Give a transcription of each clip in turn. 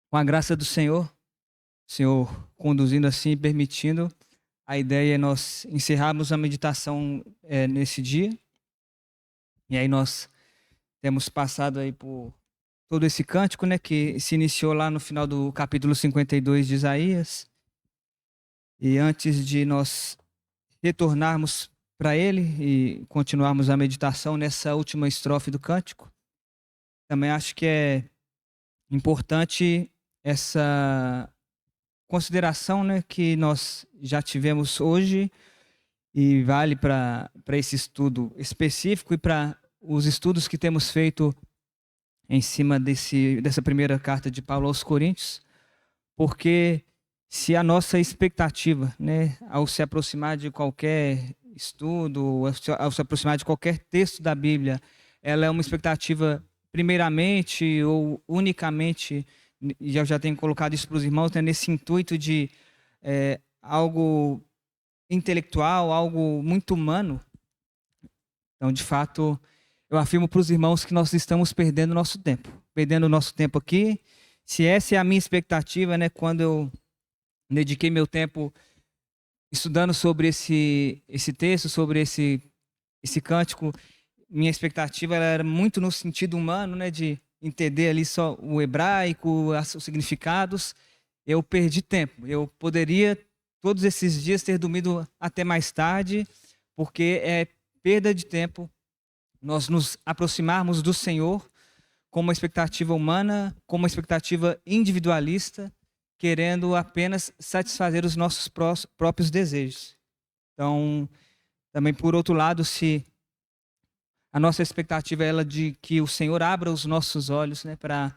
Com a graça do Senhor, o Senhor conduzindo assim e permitindo, a ideia é nós encerrarmos a meditação nesse dia. E aí nós temos passado aí por todo esse cântico, né, que se iniciou lá no final do capítulo 52 de Isaías. E antes de nós retornarmos para ele e continuarmos a meditação nessa última estrofe do cântico, também acho que é importante essa consideração, né, que nós já tivemos hoje e vale para esse estudo específico e para os estudos que temos feito em cima dessa primeira carta de Paulo aos Coríntios, porque se a nossa expectativa, né, ao se aproximar de qualquer estudo, ao se aproximar de qualquer texto da Bíblia, ela é uma expectativa primeiramente ou unicamente, e eu já tenho colocado isso para os irmãos, né, nesse intuito de algo intelectual, algo muito humano. Então, de fato, eu afirmo para os irmãos que nós estamos perdendo o nosso tempo aqui. Se essa é a minha expectativa, né, quando eu dediquei meu tempo estudando sobre esse texto, sobre esse cântico, minha expectativa era muito no sentido humano, né, de entender ali só o hebraico, os significados. Eu perdi tempo. Eu poderia todos esses dias ter dormido até mais tarde, porque é perda de tempo nós nos aproximarmos do Senhor com uma expectativa humana, com uma expectativa individualista, querendo apenas satisfazer os nossos próprios desejos. Então, também por outro lado, se a nossa expectativa é ela de que o Senhor abra os nossos olhos, né, para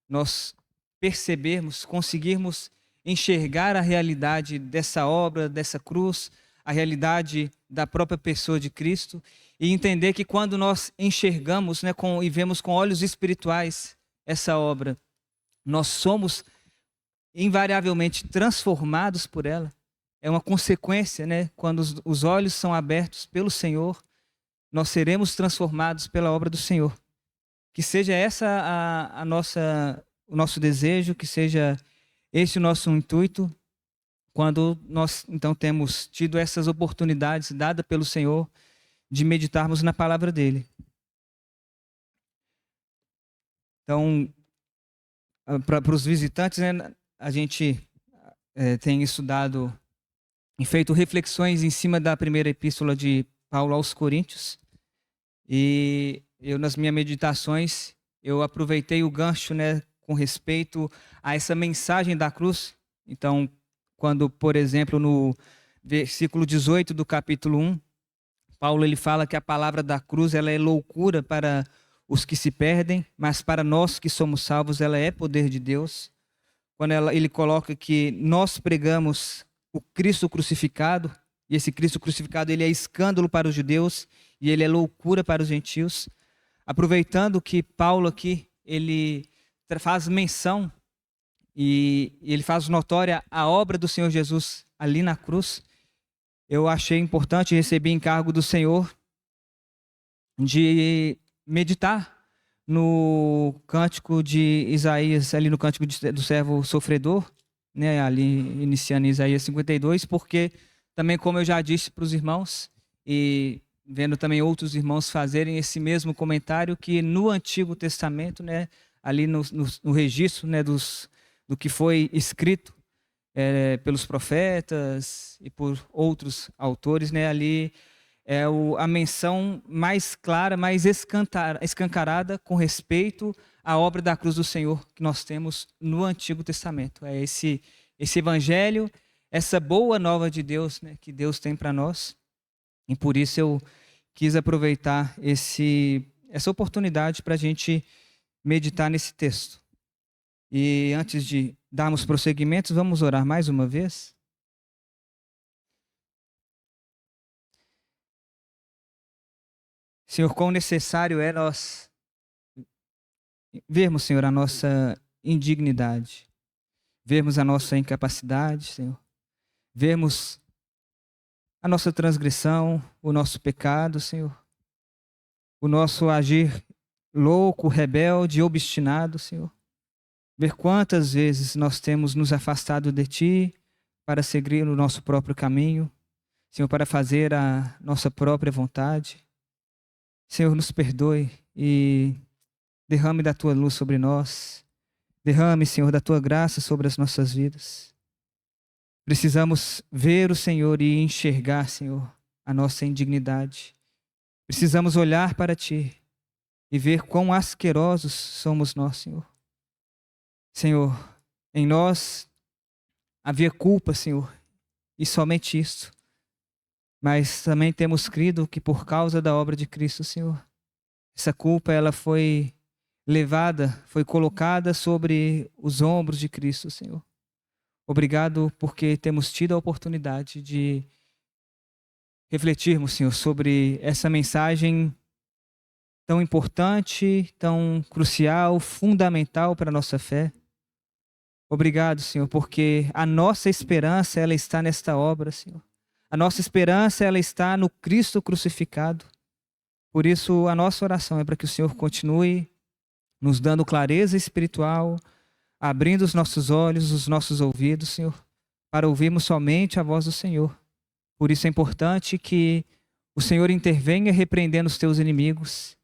nós percebermos, conseguirmos enxergar a realidade dessa obra, dessa cruz, a realidade da própria pessoa de Cristo, e entender que quando nós enxergamos, né, e vemos com olhos espirituais essa obra, nós somos invariavelmente transformados por ela. É uma consequência, né? Quando os olhos são abertos pelo Senhor, nós seremos transformados pela obra do Senhor. Que seja essa o nosso desejo, que seja esse o nosso intuito, quando nós então temos tido essas oportunidades dadas pelo Senhor de meditarmos na palavra dele. Então, para os visitantes, né, a gente tem estudado e feito reflexões em cima da primeira epístola de Paulo aos Coríntios. E eu, nas minhas meditações, eu aproveitei o gancho, né, com respeito a essa mensagem da cruz. Então, quando, por exemplo, no versículo 18 do capítulo 1, Paulo ele fala que a palavra da cruz ela é loucura para os que se perdem, mas para nós que somos salvos ela é poder de Deus. Quando ele coloca que nós pregamos o Cristo crucificado, e esse Cristo crucificado ele é escândalo para os judeus e ele é loucura para os gentios. Aproveitando que Paulo aqui ele faz menção e ele faz notória a obra do Senhor Jesus ali na cruz, eu achei importante receber encargo do Senhor de meditar no cântico de Isaías, ali no cântico do servo sofredor, né, ali iniciando em Isaías 52, porque também, como eu já disse para os irmãos, e vendo também outros irmãos fazerem esse mesmo comentário, que no Antigo Testamento, né, ali no registro, né, do que foi escrito pelos profetas e por outros autores, né, ali é a menção mais clara, mais escancarada com respeito à obra da cruz do Senhor que nós temos no Antigo Testamento. É esse evangelho, essa boa nova de Deus, né, que Deus tem para nós. E por isso eu quis aproveitar essa oportunidade para a gente meditar nesse texto. E antes de darmos prosseguimento, vamos orar mais uma vez? Senhor, quão necessário é nós vermos, Senhor, a nossa indignidade, vermos a nossa incapacidade, Senhor, vermos a nossa transgressão, o nosso pecado, Senhor, o nosso agir louco, rebelde, obstinado, Senhor. ver quantas vezes nós temos nos afastado de Ti para seguir o nosso próprio caminho, Senhor, para fazer a nossa própria vontade. Senhor, nos perdoe e derrame da Tua luz sobre nós. Derrame, Senhor, da Tua graça sobre as nossas vidas. Precisamos ver o Senhor e enxergar, Senhor, a nossa indignidade. Precisamos olhar para Ti e ver quão asquerosos somos nós, Senhor. Senhor, em nós havia culpa, Senhor, e somente isso. Mas também temos crido que por causa da obra de Cristo, Senhor, essa culpa ela foi levada, foi colocada sobre os ombros de Cristo, Senhor. Obrigado porque temos tido a oportunidade de refletirmos, Senhor, sobre essa mensagem tão importante, tão crucial, fundamental para a nossa fé. Obrigado, Senhor, porque a nossa esperança ela está nesta obra, Senhor. A nossa esperança ela está no Cristo crucificado. Por isso, a nossa oração é para que o Senhor continue nos dando clareza espiritual, abrindo os nossos olhos, os nossos ouvidos, Senhor, para ouvirmos somente a voz do Senhor. Por isso é importante que o Senhor intervenha repreendendo os teus inimigos.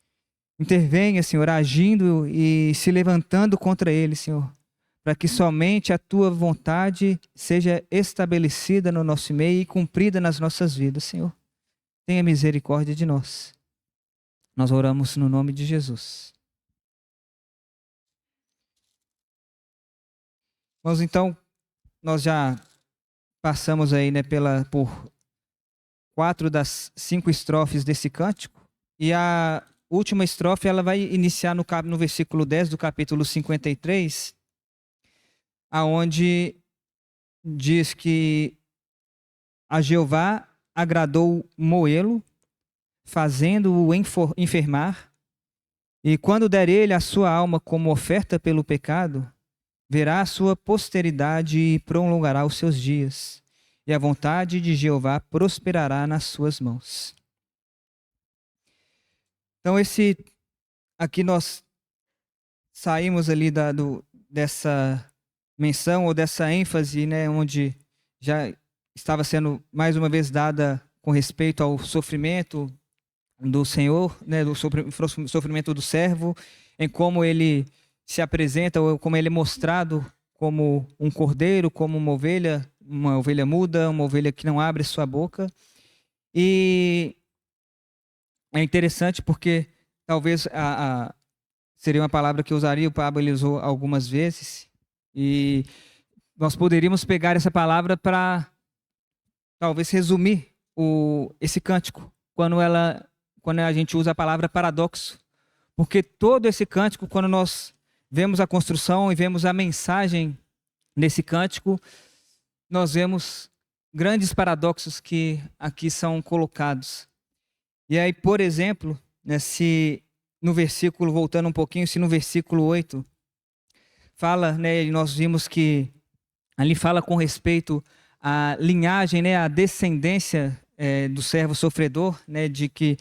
Intervenha, Senhor, agindo e se levantando contra eles, Senhor, para que somente a tua vontade seja estabelecida no nosso meio e cumprida nas nossas vidas, Senhor. Tenha misericórdia de nós. Nós oramos no nome de Jesus. Mas então, nós já passamos aí, né, por 4 das 5 estrofes desse cântico, e a última estrofe ela vai iniciar no versículo 10 do capítulo 53, aonde diz que a Jeová agradou moê-lo, fazendo-o enfermar, e quando der ele a sua alma como oferta pelo pecado, verá a sua posteridade e prolongará os seus dias, e a vontade de Jeová prosperará nas suas mãos. Então aqui nós saímos ali dessa menção ou dessa ênfase, né, onde já estava sendo mais uma vez dada com respeito ao sofrimento do Senhor, né, do sofrimento do servo, em como ele se apresenta, ou como ele é mostrado como um cordeiro, como uma ovelha muda, uma ovelha que não abre sua boca. E é interessante porque talvez seria uma palavra que eu usaria, o Pablo ele usou algumas vezes, e nós poderíamos pegar essa palavra para talvez resumir esse cântico, quando a gente usa a palavra paradoxo. Porque todo esse cântico, quando nós vemos a construção e vemos a mensagem nesse cântico, nós vemos grandes paradoxos que aqui são colocados. E aí, por exemplo, né, se no versículo, voltando um pouquinho, se no versículo 8 fala, né, e nós vimos que ali fala com respeito à linhagem, né, à descendência do servo sofredor, né, de que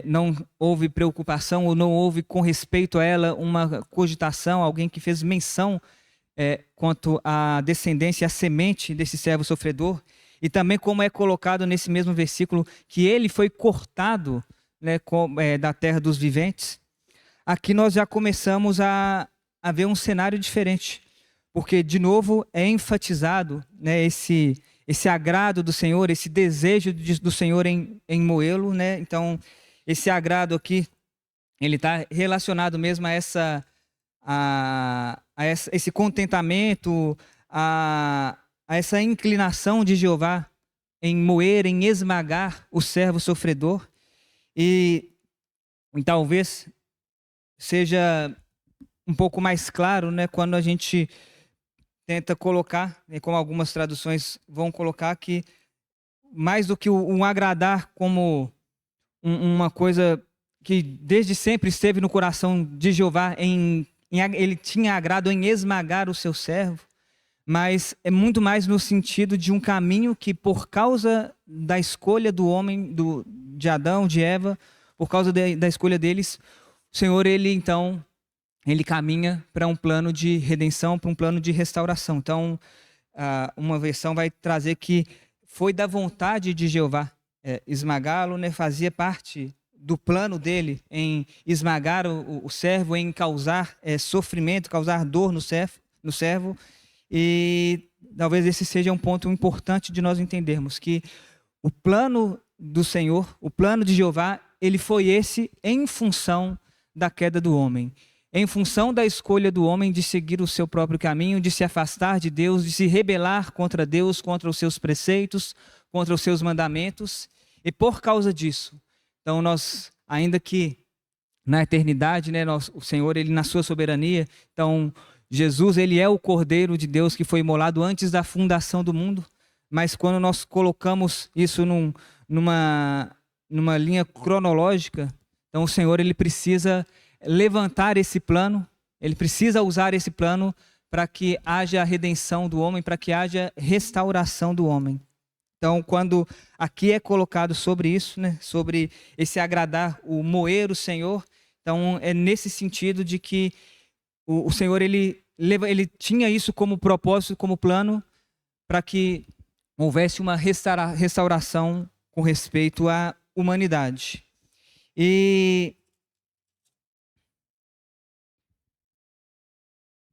não houve preocupação ou não houve com respeito a ela uma cogitação, alguém que fez menção quanto à descendência, à semente desse servo sofredor. E também como é colocado nesse mesmo versículo que ele foi cortado, né, da terra dos viventes. Aqui nós já começamos a ver um cenário diferente, porque de novo é enfatizado, né, esse agrado do Senhor, esse desejo do Senhor em moê-lo, né? Então esse agrado aqui ele está relacionado mesmo a esse contentamento, a essa inclinação de Jeová em moer, em esmagar o servo sofredor. E talvez seja um pouco mais claro, né, quando a gente tenta colocar, né, como algumas traduções vão colocar, que mais do que um agradar como uma coisa que desde sempre esteve no coração de Jeová, ele tinha agrado em esmagar o seu servo, mas é muito mais no sentido de um caminho que, por causa da escolha do homem, de Adão, de Eva, por causa da escolha deles, o Senhor, ele então ele caminha para um plano de redenção, para um plano de restauração. Então, uma versão vai trazer que foi da vontade de Jeová esmagá-lo, né? Fazia parte do plano dele em esmagar o servo, em causar sofrimento, causar dor no servo. E talvez esse seja um ponto importante de nós entendermos, que o plano do Senhor, o plano de Jeová, ele foi esse em função da queda do homem. Em função da escolha do homem de seguir o seu próprio caminho, de se afastar de Deus, de se rebelar contra Deus, contra os seus preceitos, contra os seus mandamentos. E por causa disso, então nós, ainda que na eternidade, né, o Senhor, ele na sua soberania, então Jesus, ele é o Cordeiro de Deus que foi imolado antes da fundação do mundo, mas quando nós colocamos isso numa linha cronológica, então o Senhor, ele precisa levantar esse plano, ele precisa usar esse plano para que haja a redenção do homem, para que haja restauração do homem. Então, quando aqui é colocado sobre isso, né, sobre esse agradar, o moer o Senhor, então é nesse sentido de que o Senhor ele tinha isso como propósito, como plano, para que houvesse uma restauração com respeito à humanidade.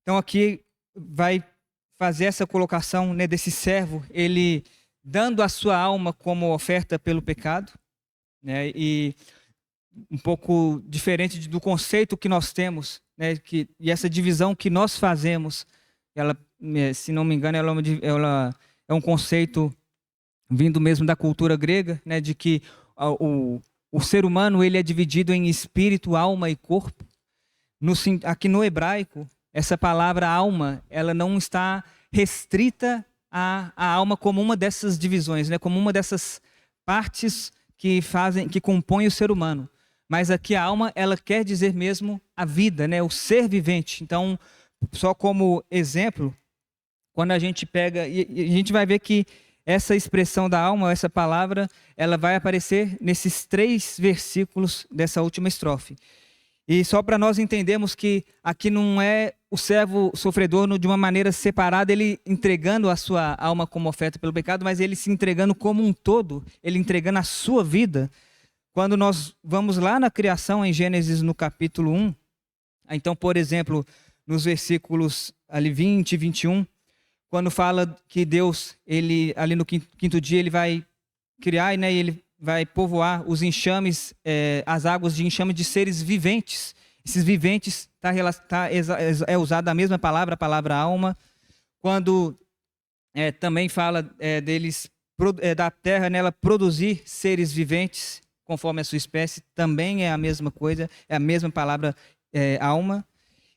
Então aqui vai fazer essa colocação, né, desse servo, ele dando a sua alma como oferta pelo pecado, né, e um pouco diferente do conceito que nós temos, né, e essa divisão que nós fazemos, ela, se não me engano, ela é um conceito vindo mesmo da cultura grega, né, de que o ser humano ele é dividido em espírito, alma e corpo. Aqui no hebraico, essa palavra alma, ela não está restrita à alma como uma dessas divisões, né? Como uma dessas partes que compõem o ser humano. Mas aqui a alma, ela quer dizer mesmo a vida, né? O ser vivente. Então, só como exemplo, quando a gente pega, e a gente vai ver que essa expressão da alma, essa palavra, ela vai aparecer nesses 3 versículos dessa última estrofe. E só para nós entendermos que aqui não é o servo sofredor de uma maneira separada, ele entregando a sua alma como oferta pelo pecado, mas ele se entregando como um todo, ele entregando a sua vida. Quando nós vamos lá na criação, em Gênesis, no capítulo 1, então, por exemplo, nos versículos ali 20 e 21, quando fala que Deus, ele ali no quinto dia, ele vai criar, né, e ele vai povoar os enxames, as águas de enxame de seres viventes. Esses viventes é usada a mesma palavra, a palavra alma. Quando também fala deles, da terra nela produzir seres viventes, conforme a sua espécie, também é a mesma coisa, é a mesma palavra alma.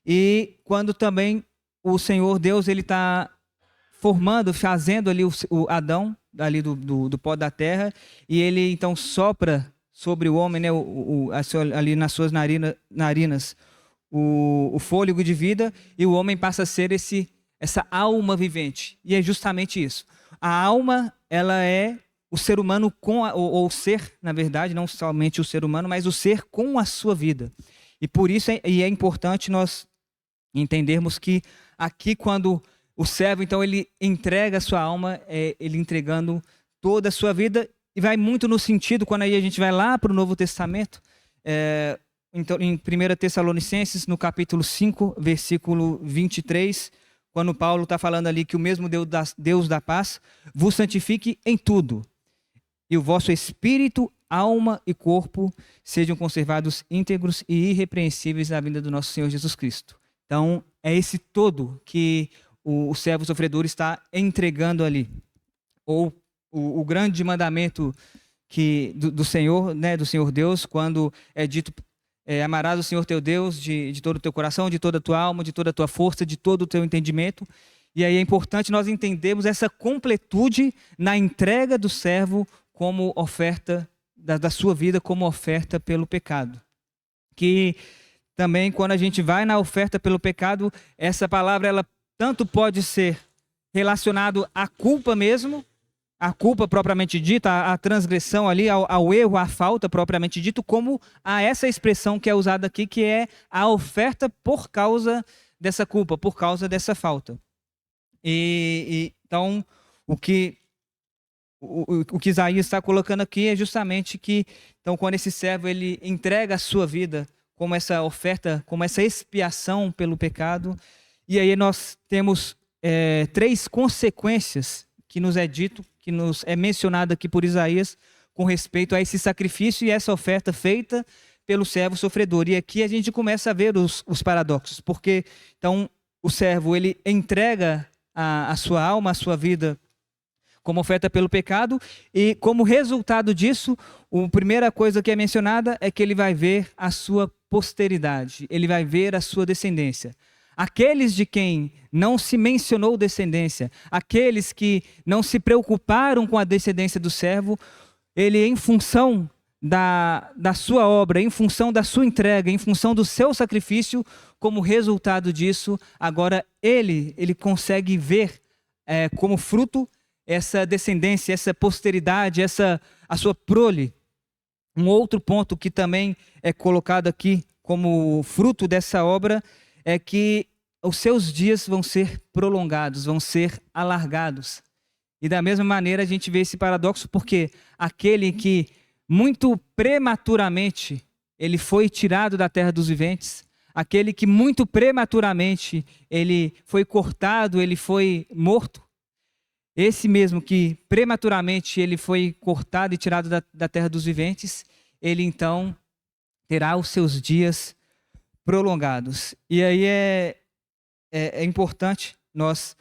E quando também o Senhor Deus, ele está formando, fazendo ali o Adão, ali do pó da terra, e ele então sopra sobre o homem, né, ali nas suas narinas, o fôlego de vida, e o homem passa a ser essa alma vivente. E é justamente isso. A alma, ela é o ser humano ou o ser, na verdade, não somente o ser humano, mas o ser com a sua vida. E por isso é importante nós entendermos que aqui, quando o servo, então, ele entrega a sua alma, ele entregando toda a sua vida, e vai muito no sentido, quando aí a gente vai lá para o Novo Testamento, então, em 1 Tessalonicenses, no capítulo 5, versículo 23, quando Paulo está falando ali que o mesmo Deus da paz vos santifique em tudo, e o vosso espírito, alma e corpo sejam conservados íntegros e irrepreensíveis na vinda do nosso Senhor Jesus Cristo. Então, é esse todo que o servo sofredor está entregando ali. Ou o grande mandamento do Senhor, né, do Senhor Deus, quando é dito, amarás o Senhor teu Deus de todo o teu coração, de toda a tua alma, de toda a tua força, de todo o teu entendimento. E aí é importante nós entendermos essa completude na entrega do servo como oferta, da sua vida como oferta pelo pecado. Que também, quando a gente vai na oferta pelo pecado, essa palavra, ela tanto pode ser relacionado à culpa mesmo, a culpa propriamente dita, a transgressão ali, ao erro, à falta propriamente dito, como a essa expressão que é usada aqui, que é a oferta por causa dessa culpa, por causa dessa falta. Então, o que Isaías está colocando aqui é justamente que, então, quando esse servo ele entrega a sua vida como essa oferta, como essa expiação pelo pecado, e aí nós temos 3 consequências que nos é dito, que nos é mencionado aqui por Isaías, com respeito a esse sacrifício e essa oferta feita pelo servo sofredor. E aqui a gente começa a ver os paradoxos, porque então o servo ele entrega a sua alma, a sua vida como oferta pelo pecado, e como resultado disso, a primeira coisa que é mencionada é que ele vai ver a sua posteridade, ele vai ver a sua descendência. Aqueles de quem não se mencionou descendência, aqueles que não se preocuparam com a descendência do servo, ele, em função da sua obra, em função da sua entrega, em função do seu sacrifício, como resultado disso, agora ele consegue ver como fruto essa descendência, essa posteridade, a sua prole. Um outro ponto que também é colocado aqui como fruto dessa obra é que os seus dias vão ser prolongados, vão ser alargados. E da mesma maneira a gente vê esse paradoxo, porque aquele que muito prematuramente ele foi tirado da terra dos viventes, aquele que muito prematuramente ele foi cortado, ele foi morto, esse mesmo que prematuramente ele foi cortado e tirado da terra dos viventes, ele então terá os seus dias prolongados. E aí é importante nós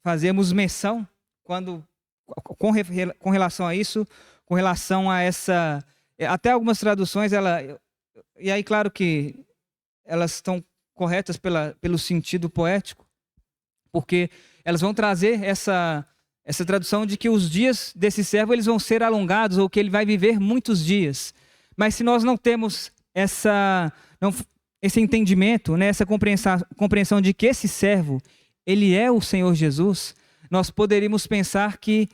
fazermos menção com relação a isso, com relação a essa... Até algumas traduções, e aí claro que elas estão corretas pelo sentido poético, porque elas vão trazer essa tradução de que os dias desse servo eles vão ser alongados, ou que ele vai viver muitos dias. Mas se nós não temos esse entendimento, né, essa compreensão de que esse servo, ele é o Senhor Jesus, nós poderíamos pensar que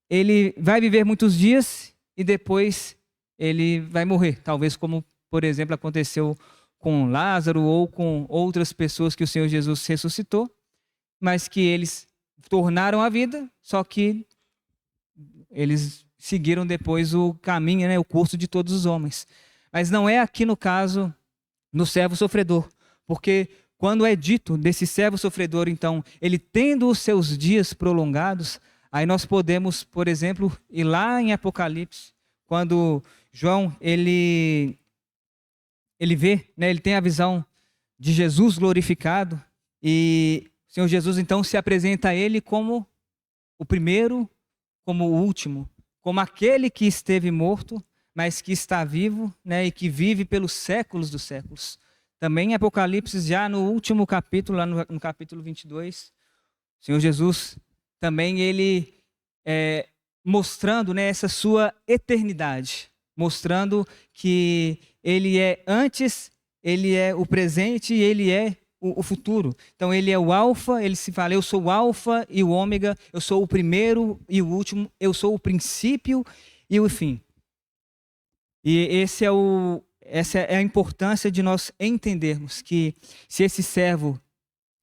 ele vai viver muitos dias e depois ele vai morrer. Talvez como, por exemplo, aconteceu com Lázaro ou com outras pessoas que o Senhor Jesus ressuscitou, mas que eles tornaram a vida, só que eles seguiram depois o caminho, né, o curso de todos os homens. Mas não é aqui no caso do servo sofredor, porque quando é dito desse servo sofredor, então, ele tendo os seus dias prolongados, aí nós podemos, por exemplo, ir lá em Apocalipse, quando João, ele vê, né, ele tem a visão de Jesus glorificado, e o Senhor Jesus, então, se apresenta a ele como o primeiro, como o último, como aquele que esteve morto, mas que está vivo, né, e que vive pelos séculos dos séculos. Também em Apocalipse, já no último capítulo, lá no capítulo 22, o Senhor Jesus também, ele mostrando, né, essa sua eternidade, mostrando que ele é antes, ele é o presente e ele é o futuro. Então ele é o alfa, ele se fala, eu sou o alfa e o ômega, eu sou o primeiro e o último, eu sou o princípio e o fim. E essa é a importância de nós entendermos que se esse servo,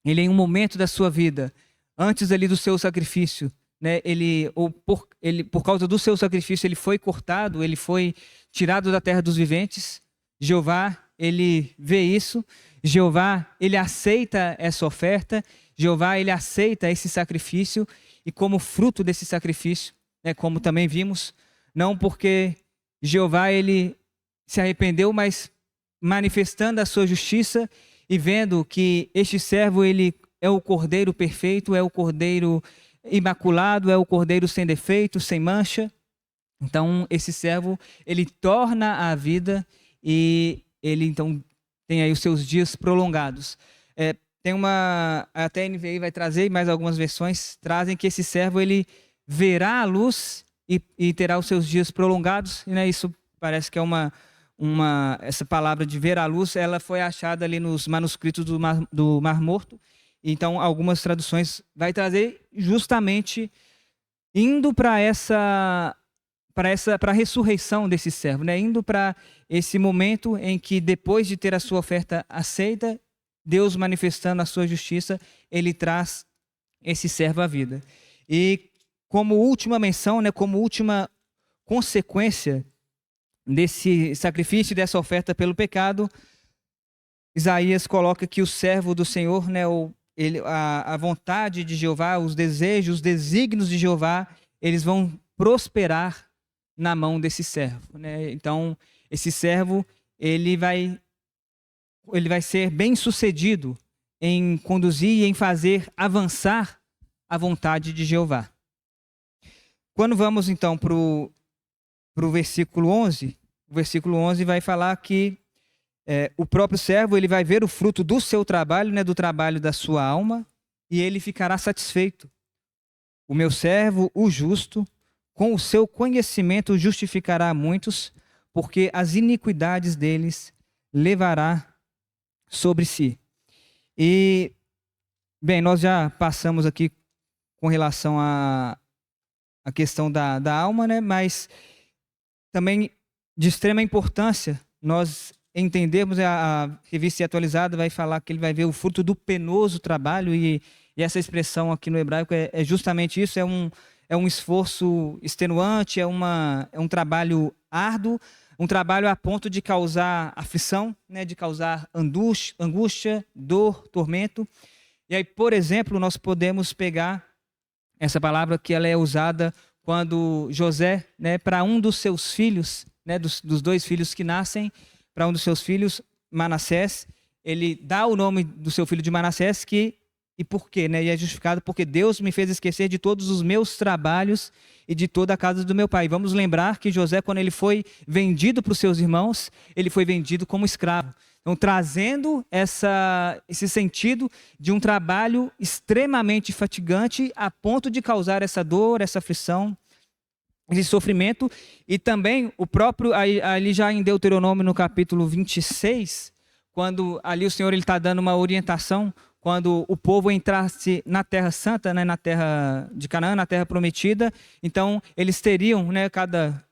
ele em um momento da sua vida, antes ali do seu sacrifício, né, por causa do seu sacrifício, ele foi cortado, ele foi tirado da terra dos viventes, Jeová, ele vê isso, Jeová, ele aceita essa oferta, Jeová, ele aceita esse sacrifício, e como fruto desse sacrifício, né, como também vimos, não porque Jeová, ele se arrependeu, mas manifestando a sua justiça e vendo que este servo, ele é o cordeiro perfeito, é o cordeiro imaculado, é o cordeiro sem defeito, sem mancha. Então, esse servo, ele torna a vida e ele, então, tem aí os seus dias prolongados. Tem até a NVI vai trazer, mais algumas versões trazem que esse servo, ele verá a luz e terá os seus dias prolongados. E, né, isso parece que é essa palavra de ver a luz, ela foi achada ali nos manuscritos do Mar Morto. Então, algumas traduções vai trazer justamente indo para a ressurreição desse servo, né? Indo para esse momento em que, depois de ter a sua oferta aceita, Deus manifestando a sua justiça, ele traz esse servo à vida. E como última menção, né, como última consequência desse sacrifício, dessa oferta pelo pecado, Isaías coloca que o servo do Senhor, né, a vontade de Jeová, os desejos, os desígnios de Jeová, eles vão prosperar na mão desse servo, né? Então, esse servo, ele vai ser bem-sucedido em conduzir e em fazer avançar a vontade de Jeová. Quando vamos, então, para o versículo 11, o versículo 11 vai falar que o próprio servo, ele vai ver o fruto do seu trabalho, né, do trabalho da sua alma, e ele ficará satisfeito. O meu servo, o justo, com o seu conhecimento justificará a muitos, porque as iniquidades deles levará sobre si. E, bem, nós já passamos aqui com relação à questão da alma, né? Mas também de extrema importância nós entendermos, a revista atualizada vai falar que ele vai ver o fruto do penoso trabalho, e essa expressão aqui no hebraico é justamente isso, é um esforço extenuante, é um trabalho árduo, um trabalho a ponto de causar aflição, né, de causar angústia, dor, tormento. E aí, por exemplo, nós podemos pegar essa palavra que ela é usada quando José, né, para um dos seus filhos, né, dos dois filhos que nascem, para um dos seus filhos, Manassés, ele dá o nome do seu filho de Manassés, e por quê? Né? E é justificado porque Deus me fez esquecer de todos os meus trabalhos e de toda a casa do meu pai. Vamos lembrar que José, quando ele foi vendido para os seus irmãos, ele foi vendido como escravo. Então, trazendo esse sentido de um trabalho extremamente fatigante, a ponto de causar essa dor, essa aflição, esse sofrimento. E também o próprio, ali já em Deuteronômio, no capítulo 26, quando ali o Senhor está dando uma orientação, quando o povo entrasse na Terra Santa, né, na Terra de Canaã, na Terra Prometida, então eles teriam, né, cada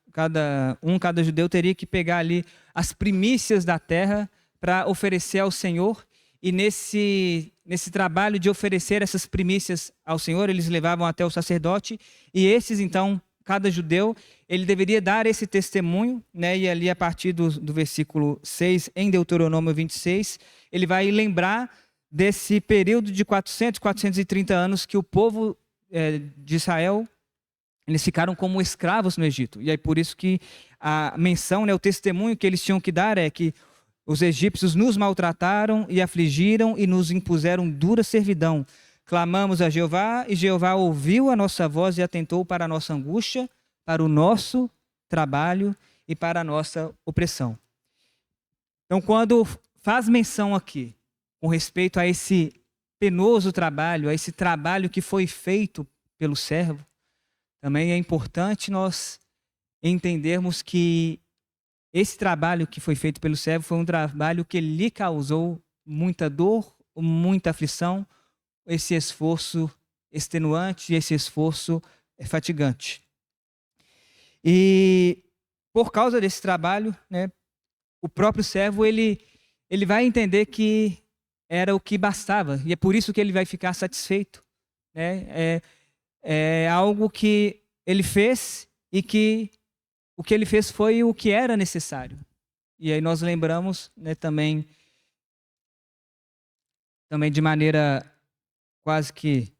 judeu teria que pegar ali as primícias da terra para oferecer ao Senhor. E nesse trabalho de oferecer essas primícias ao Senhor, eles levavam até o sacerdote, e esses, então, cada judeu, ele deveria dar esse testemunho, né? E ali a partir do versículo 6, em Deuteronômio 26, ele vai lembrar desse período de 430 anos que o povo de Israel, eles ficaram como escravos no Egito. E aí por isso que a menção, né, o testemunho que eles tinham que dar é que os egípcios nos maltrataram e afligiram e nos impuseram dura servidão. Clamamos a Jeová, e Jeová ouviu a nossa voz e atentou para a nossa angústia, para o nosso trabalho e para a nossa opressão. Então, quando faz menção aqui, com respeito a esse penoso trabalho, a esse trabalho que foi feito pelo servo, também é importante nós entendermos que esse trabalho que foi feito pelo servo foi um trabalho que lhe causou muita dor, muita aflição, esse esforço extenuante, esse esforço fatigante. E por causa desse trabalho, né, o próprio servo ele vai entender que era o que bastava, e é por isso que ele vai ficar satisfeito, né? É algo que ele fez, e que o que ele fez foi o que era necessário. E aí nós lembramos, né, também de maneira quase que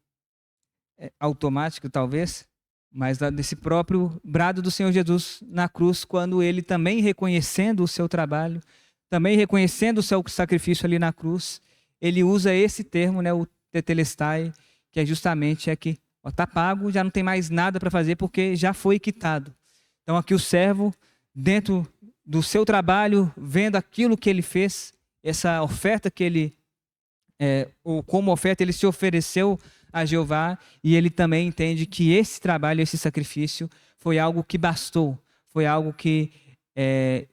automática, talvez, mas desse próprio brado do Senhor Jesus na cruz, quando ele também, reconhecendo o seu trabalho, também reconhecendo o seu sacrifício ali na cruz, ele usa esse termo, né, o tetelestai, que é justamente que está pago, já não tem mais nada para fazer porque já foi quitado. Então aqui o servo, dentro do seu trabalho, vendo aquilo que ele fez, essa oferta que ele, ou como oferta ele se ofereceu a Jeová, e ele também entende que esse trabalho, esse sacrifício, foi algo que bastou, foi algo que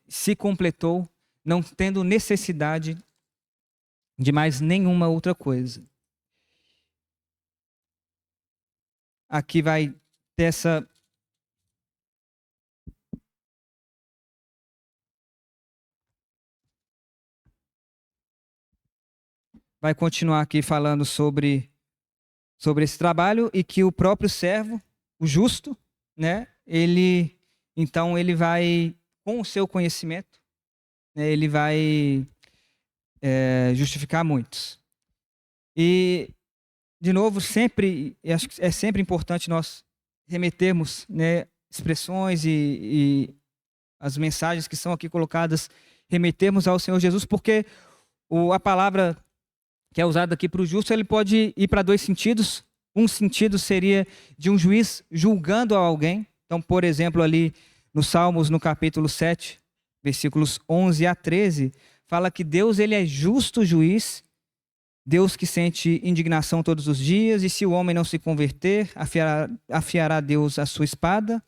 se completou, não tendo necessidade de mais nenhuma outra coisa. Aqui vai ter essa vai continuar aqui falando sobre esse trabalho e que o próprio servo, o justo, né, ele vai, com o seu conhecimento, né, ele vai justificar muitos. E, de novo, acho que é sempre importante nós remetermos, né, expressões e as mensagens que são aqui colocadas, remetermos ao Senhor Jesus, porque a palavra que é usada aqui para o justo, ele pode ir para dois sentidos. Um sentido seria de um juiz julgando alguém. Então, por exemplo, ali no Salmos, no capítulo 7, versículos 11 a 13, fala que Deus ele é justo juiz, Deus que sente indignação todos os dias, e se o homem não se converter, afiará Deus a sua espada,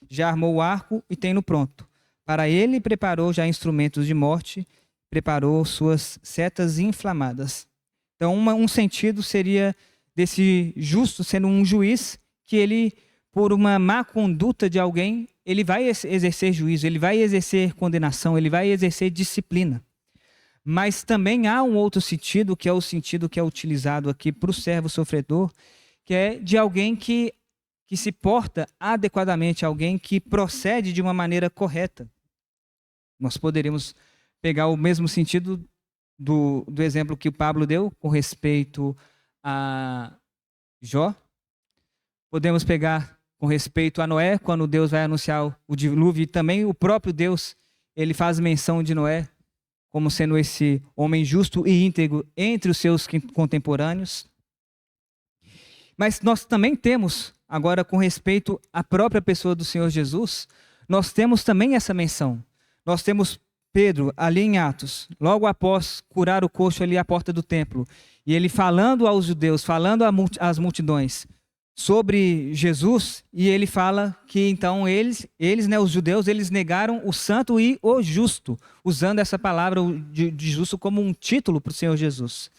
já armou o arco e tem-no pronto. Para ele preparou já instrumentos de morte, preparou suas setas inflamadas. Então, um sentido seria desse justo sendo um juiz que ele, por uma má conduta de alguém, ele vai exercer juízo, ele vai exercer condenação, ele vai exercer disciplina. Mas também há um outro sentido, que é o sentido que é utilizado aqui para o servo sofredor, que é de alguém que se porta adequadamente, alguém que procede de uma maneira correta. Nós poderíamos pegar o mesmo sentido do exemplo que o Pablo deu com respeito a Jó. Podemos pegar com respeito a Noé, quando Deus vai anunciar o dilúvio, e também o próprio Deus, ele faz menção de Noé como sendo esse homem justo e íntegro entre os seus contemporâneos. Mas nós também temos, agora com respeito à própria pessoa do Senhor Jesus, nós temos também essa menção. Nós temos Pedro, ali em Atos, logo após curar o coxo ali à porta do templo, e ele falando aos judeus, falando às multidões sobre Jesus, e ele fala que então eles, né, os judeus, eles negaram o santo e o justo, usando essa palavra de justo como um título para o Senhor Jesus.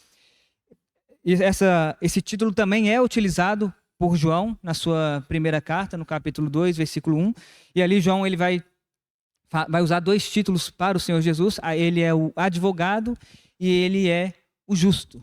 E esse título também é utilizado por João na sua primeira carta, no capítulo 2, versículo 1, e ali João ele vai usar dois títulos para o Senhor Jesus. Ele é o advogado e ele é o justo.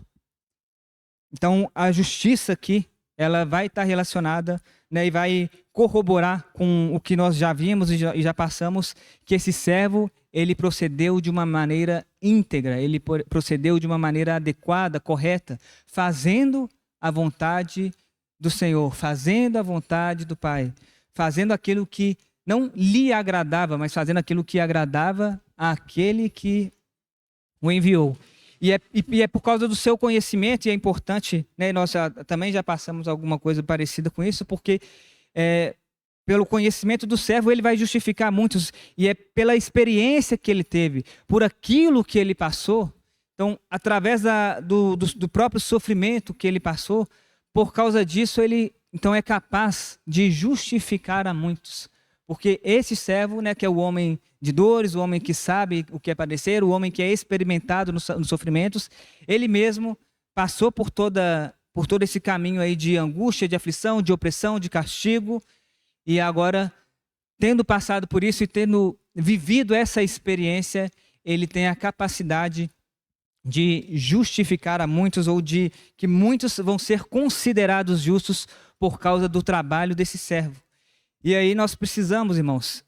Então, a justiça aqui, ela vai estar relacionada, né, e vai corroborar com o que nós já vimos e já passamos, que esse servo, ele procedeu de uma maneira íntegra, ele procedeu de uma maneira adequada, correta, fazendo a vontade do Senhor, fazendo a vontade do Pai, fazendo aquilo que não lhe agradava, mas fazendo aquilo que agradava àquele que o enviou. E é por causa do seu conhecimento, e é importante, né, nós também já passamos alguma coisa parecida com isso, porque pelo conhecimento do servo ele vai justificar muitos, e é pela experiência que ele teve, por aquilo que ele passou. Então, através do próprio sofrimento que ele passou, por causa disso ele então é capaz de justificar a muitos. Porque esse servo, né, que é o homem de dores, o homem que sabe o que é padecer, o homem que é experimentado nos sofrimentos, ele mesmo passou por todo esse caminho aí de angústia, de aflição, de opressão, de castigo, e agora, tendo passado por isso e tendo vivido essa experiência, ele tem a capacidade de justificar a muitos, ou de que muitos vão ser considerados justos por causa do trabalho desse servo. E aí nós precisamos, irmãos,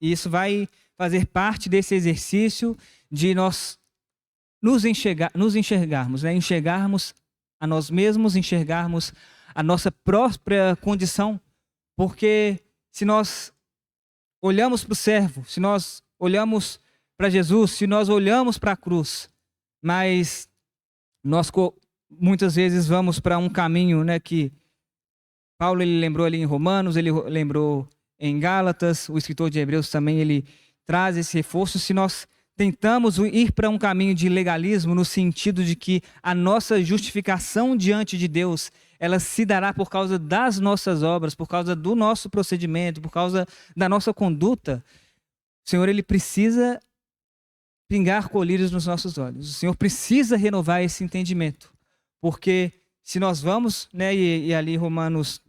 e isso vai fazer parte desse exercício de nós nos enxergarmos, né? Enxergarmos a nós mesmos, enxergarmos a nossa própria condição, porque se nós olhamos para o servo, se nós olhamos para Jesus, se nós olhamos para a cruz, mas nós muitas vezes vamos para um caminho, né, que Paulo ele lembrou ali em Romanos, ele lembrou em Gálatas, o escritor de Hebreus também ele traz esse reforço. Se nós tentamos ir para um caminho de legalismo, no sentido de que a nossa justificação diante de Deus, ela se dará por causa das nossas obras, por causa do nosso procedimento, por causa da nossa conduta, o Senhor ele precisa pingar colírios nos nossos olhos. O Senhor precisa renovar esse entendimento, porque se nós vamos, né, e ali Romanos,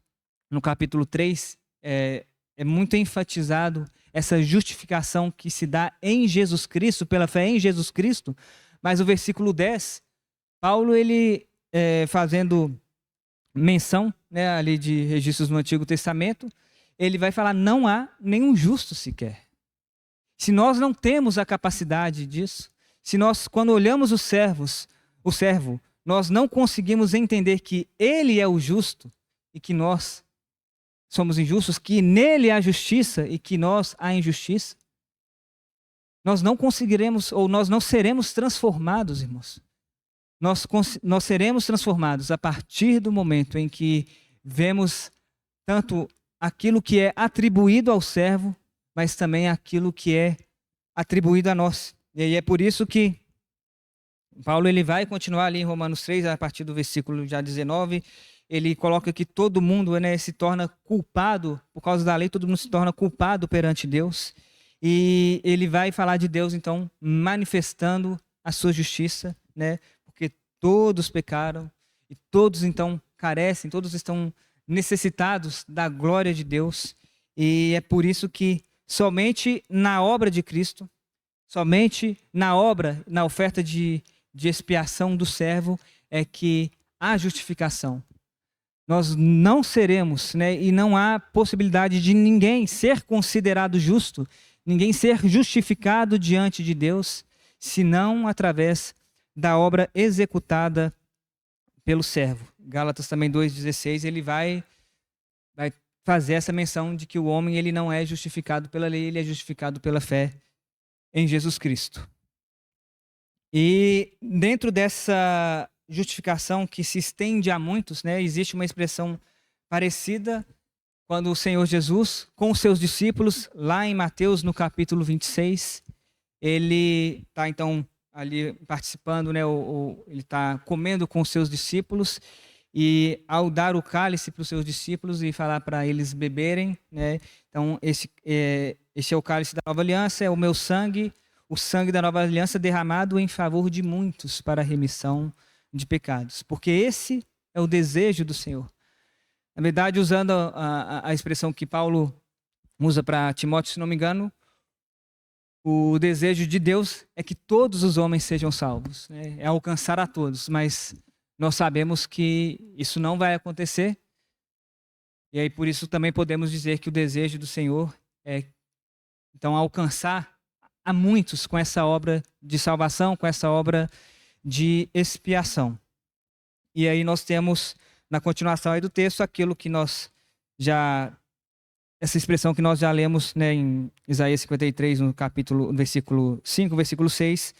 no capítulo 3, é muito enfatizado essa justificação que se dá em Jesus Cristo, pela fé em Jesus Cristo, mas o versículo 10, Paulo, ele fazendo menção, né, ali de registros no Antigo Testamento, ele vai falar: não há nenhum justo sequer. Se nós não temos a capacidade disso, se nós, quando olhamos o servo, nós não conseguimos entender que ele é o justo e que nós somos injustos, que nele há justiça e que nós há injustiça, nós não conseguiremos, ou nós não seremos transformados, irmãos. Nós seremos transformados a partir do momento em que vemos tanto aquilo que é atribuído ao servo, mas também aquilo que é atribuído a nós. E aí é por isso que Paulo, ele vai continuar ali em Romanos 3, a partir do versículo já 19, ele coloca que todo mundo, né, se torna culpado, por causa da lei, todo mundo se torna culpado perante Deus. E ele vai falar de Deus, então, manifestando a sua justiça, né, porque todos pecaram e todos, então, carecem, todos estão necessitados da glória de Deus. E é por isso que somente na obra de Cristo, somente na obra, na oferta de expiação do servo, é que há justificação. Nós não seremos, né, e não há possibilidade de ninguém ser considerado justo, ninguém ser justificado diante de Deus, senão através da obra executada pelo servo. Gálatas também 2,16, ele vai fazer essa menção de que o homem, ele não é justificado pela lei, ele é justificado pela fé em Jesus Cristo. E dentro dessa justificação que se estende a muitos, né, existe uma expressão parecida quando o Senhor Jesus, com os seus discípulos, lá em Mateus, no capítulo 26, ele está então ali participando, né, ele está comendo com os seus discípulos, e ao dar o cálice para os seus discípulos e falar para eles beberem, né, então esse é o cálice da nova aliança, é o meu sangue, o sangue da nova aliança derramado em favor de muitos para a remissão de pecados. Porque esse é o desejo do Senhor. Na verdade, usando a expressão que Paulo usa para Timóteo, se não me engano, o desejo de Deus é que todos os homens sejam salvos, né? É alcançar a todos, mas nós sabemos que isso não vai acontecer. E aí por isso também podemos dizer que o desejo do Senhor é então alcançar a muitos com essa obra de salvação, com essa obra de expiação. E aí nós temos, na continuação aí do texto, aquilo que nós já, essa expressão que nós já lemos, né, em Isaías 53, no versículo 5, versículo 6,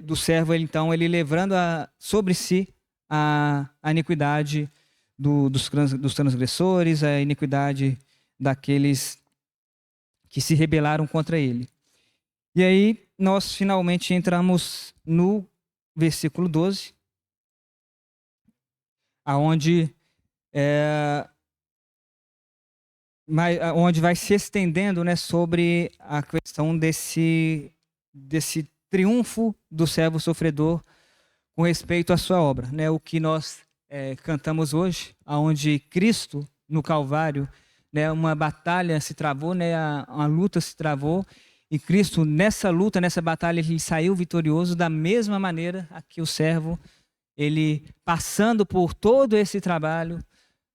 do servo, então, ele levando sobre si a iniquidade dos transgressores, a iniquidade daqueles que se rebelaram contra ele. E aí nós finalmente entramos no versículo 12, onde vai se estendendo, né, sobre a questão desse triunfo do servo sofredor com respeito à sua obra, né, o que nós cantamos hoje, onde Cristo no Calvário, né, uma batalha se travou, né, uma luta se travou, e Cristo nessa luta, nessa batalha, ele saiu vitorioso da mesma maneira a que o servo, ele passando por todo esse trabalho,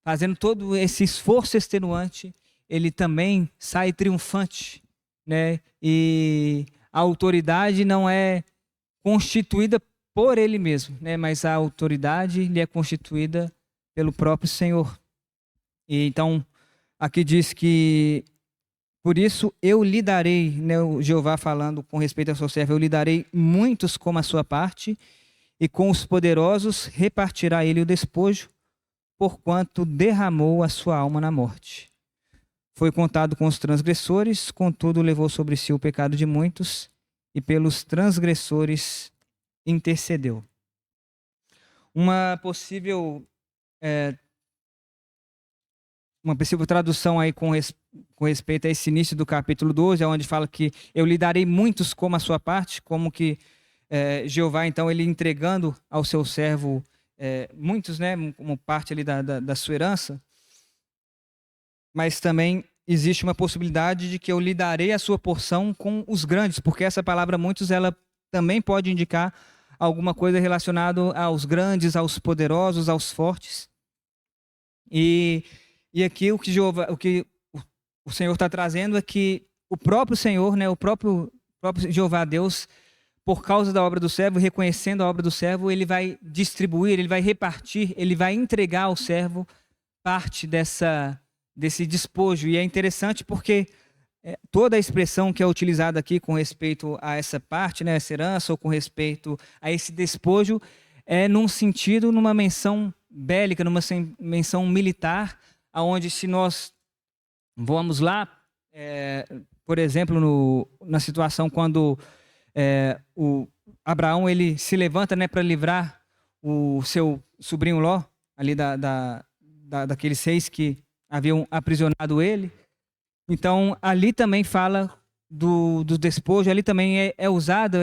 fazendo todo esse esforço extenuante, ele também sai triunfante, né? E a autoridade não é constituída por ele mesmo, né? Mas a autoridade lhe é constituída pelo próprio Senhor. E então, aqui diz que por isso eu lhe darei, né, o Jeová falando com respeito ao seu servo, eu lhe darei muitos como a sua parte, e com os poderosos repartirá ele o despojo, porquanto derramou a sua alma na morte. Foi contado com os transgressores, contudo levou sobre si o pecado de muitos, e pelos transgressores intercedeu. Uma possível tradução aí com respeito a esse início do capítulo 12, onde fala que eu lhe darei muitos como a sua parte, como que Jeová, então, ele entregando ao seu servo muitos, né, como parte ali da sua herança. mas também existe uma possibilidade de que eu lhe darei a sua porção com os grandes, porque essa palavra muitos, ela também pode indicar alguma coisa relacionada aos grandes, aos poderosos, aos fortes. E aqui o que o Senhor está trazendo é que o próprio Senhor, né, o próprio Jeová Deus, por causa da obra do servo, reconhecendo a obra do servo, ele vai distribuir, ele vai repartir, ele vai entregar ao servo parte desse despojo. E é interessante porque toda a expressão que é utilizada aqui com respeito a essa parte, né, essa herança, ou com respeito a esse despojo, é num sentido, numa menção bélica, numa menção militar, aonde se nós vamos lá, por exemplo, na situação quando o Abraão ele se levanta, né, para livrar o seu sobrinho Ló, ali daqueles 6 que haviam aprisionado ele. Então, ali também fala do despojo, ali também é usada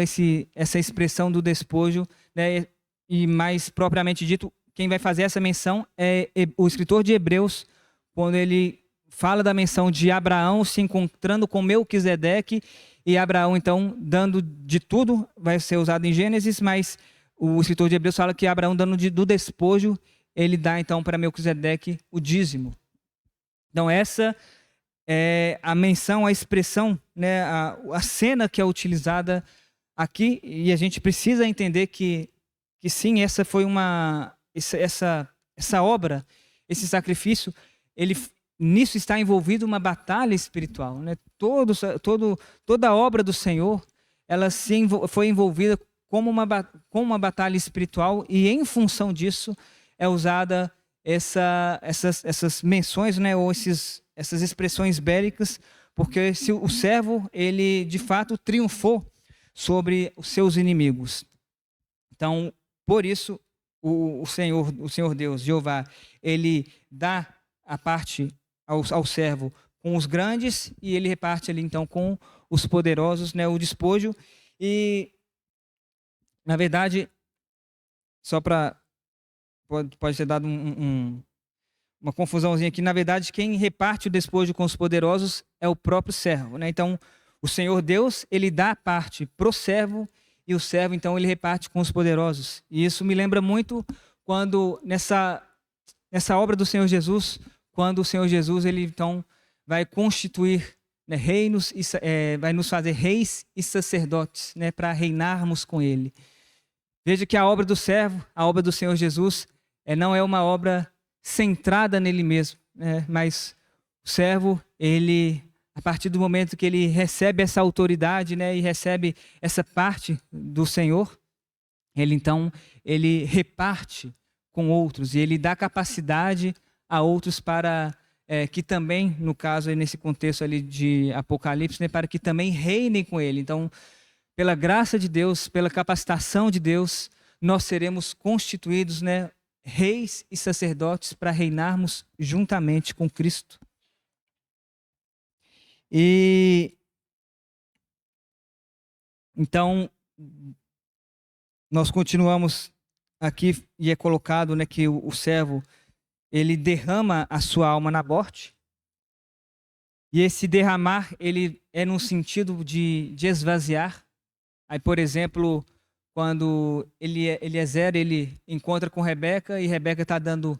essa expressão do despojo, né, e mais propriamente dito, quem vai fazer essa menção é o escritor de Hebreus, quando ele fala da menção de Abraão se encontrando com Melquisedeque, e Abraão, então, dando de tudo, vai ser usado em Gênesis, mas o escritor de Hebreus fala que Abraão, dando do despojo, ele dá, então, para Melquisedeque o dízimo. Então, essa é a menção, a expressão, né, a cena que é utilizada aqui, e a gente precisa entender que sim, essa foi essa obra, esse sacrifício, nisso está envolvido uma batalha espiritual, né? Toda a obra do Senhor, ela foi envolvida como uma batalha espiritual, e em função disso é usada essas menções, né, ou essas expressões bélicas, porque se o servo, ele de fato triunfou sobre os seus inimigos. Então, por isso, o Senhor Deus, Jeová, ele dá a parte ao servo com os grandes, e ele reparte ali então com os poderosos, né, o despojo. E, na verdade, só para pode ter dado uma confusãozinha aqui, na verdade, quem reparte o despojo com os poderosos é o próprio servo, né? Então, o Senhor Deus, ele dá a parte para o servo, e o servo, então, ele reparte com os poderosos. E isso me lembra muito quando, nessa obra do Senhor Jesus, quando o Senhor Jesus, ele, então, vai constituir, né, reinos, vai nos fazer reis e sacerdotes, né, para reinarmos com ele. Veja que a obra do servo, a obra do Senhor Jesus, não é uma obra centrada nele mesmo, né? Mas o servo, ele, a partir do momento que ele recebe essa autoridade, né, e recebe essa parte do Senhor, ele reparte com outros, e ele dá capacidade a outros para que também, no caso, nesse contexto ali de Apocalipse, né, para que também reinem com ele. Então, pela graça de Deus, pela capacitação de Deus, nós seremos constituídos, né, reis e sacerdotes para reinarmos juntamente com Cristo. E então nós continuamos aqui, e é colocado, né, que o servo, ele derrama a sua alma na morte. E esse derramar, ele é no sentido de esvaziar. Aí, por exemplo, quando Eliezer, ele encontra com Rebeca, e Rebeca está dando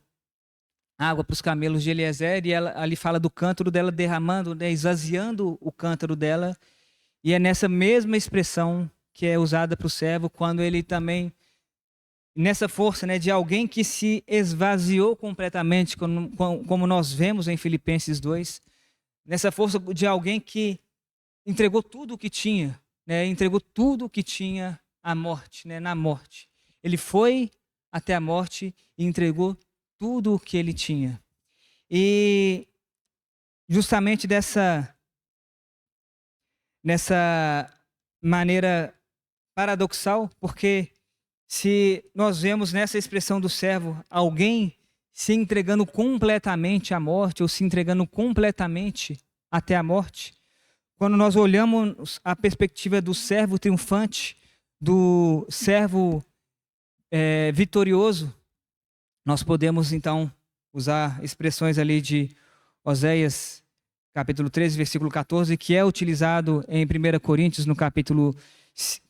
água para os camelos de Eliezer, e ela ali fala do cântaro dela derramando, né, esvaziando o cântaro dela. E é nessa mesma expressão que é usada para o servo, quando ele também, nessa força, né, de alguém que se esvaziou completamente, como nós vemos em Filipenses 2, nessa força de alguém que entregou tudo o que tinha, né, entregou tudo o que tinha à morte, né, na morte. Ele foi até a morte e entregou tudo o que ele tinha. E justamente nessa maneira paradoxal, porque se nós vemos nessa expressão do servo alguém se entregando completamente à morte, ou se entregando completamente até a morte, quando nós olhamos a perspectiva do servo triunfante, do servo vitorioso, nós podemos então usar expressões ali de Oséias, capítulo 13, versículo 14, que é utilizado em 1 Coríntios, no capítulo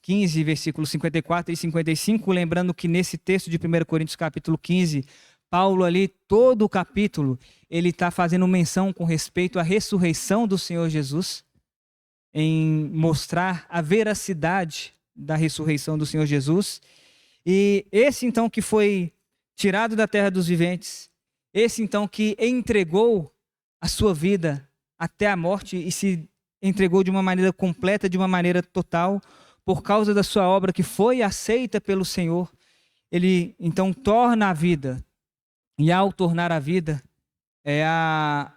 15, versículos 54 e 55, lembrando que nesse texto de 1 Coríntios, capítulo 15, Paulo ali, todo o capítulo, ele está fazendo menção com respeito à ressurreição do Senhor Jesus, em mostrar a veracidade da ressurreição do Senhor Jesus. E esse então que foi tirado da terra dos viventes, esse então que entregou a sua vida até a morte e se entregou de uma maneira completa, de uma maneira total, por causa da sua obra que foi aceita pelo Senhor, ele então torna a vida. E ao tornar a vida, é a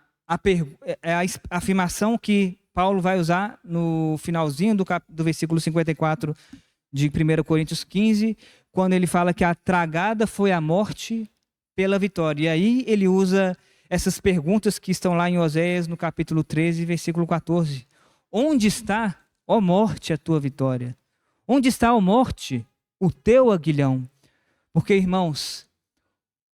afirmação que Paulo vai usar no finalzinho do versículo 54 de 1 Coríntios 15, quando ele fala que a tragada foi a morte pela vitória. E aí ele usa essas perguntas que estão lá em Oséias, no capítulo 13, versículo 14. Onde está, ó morte, a tua vitória? Onde está, ó morte, o teu aguilhão? Porque, irmãos,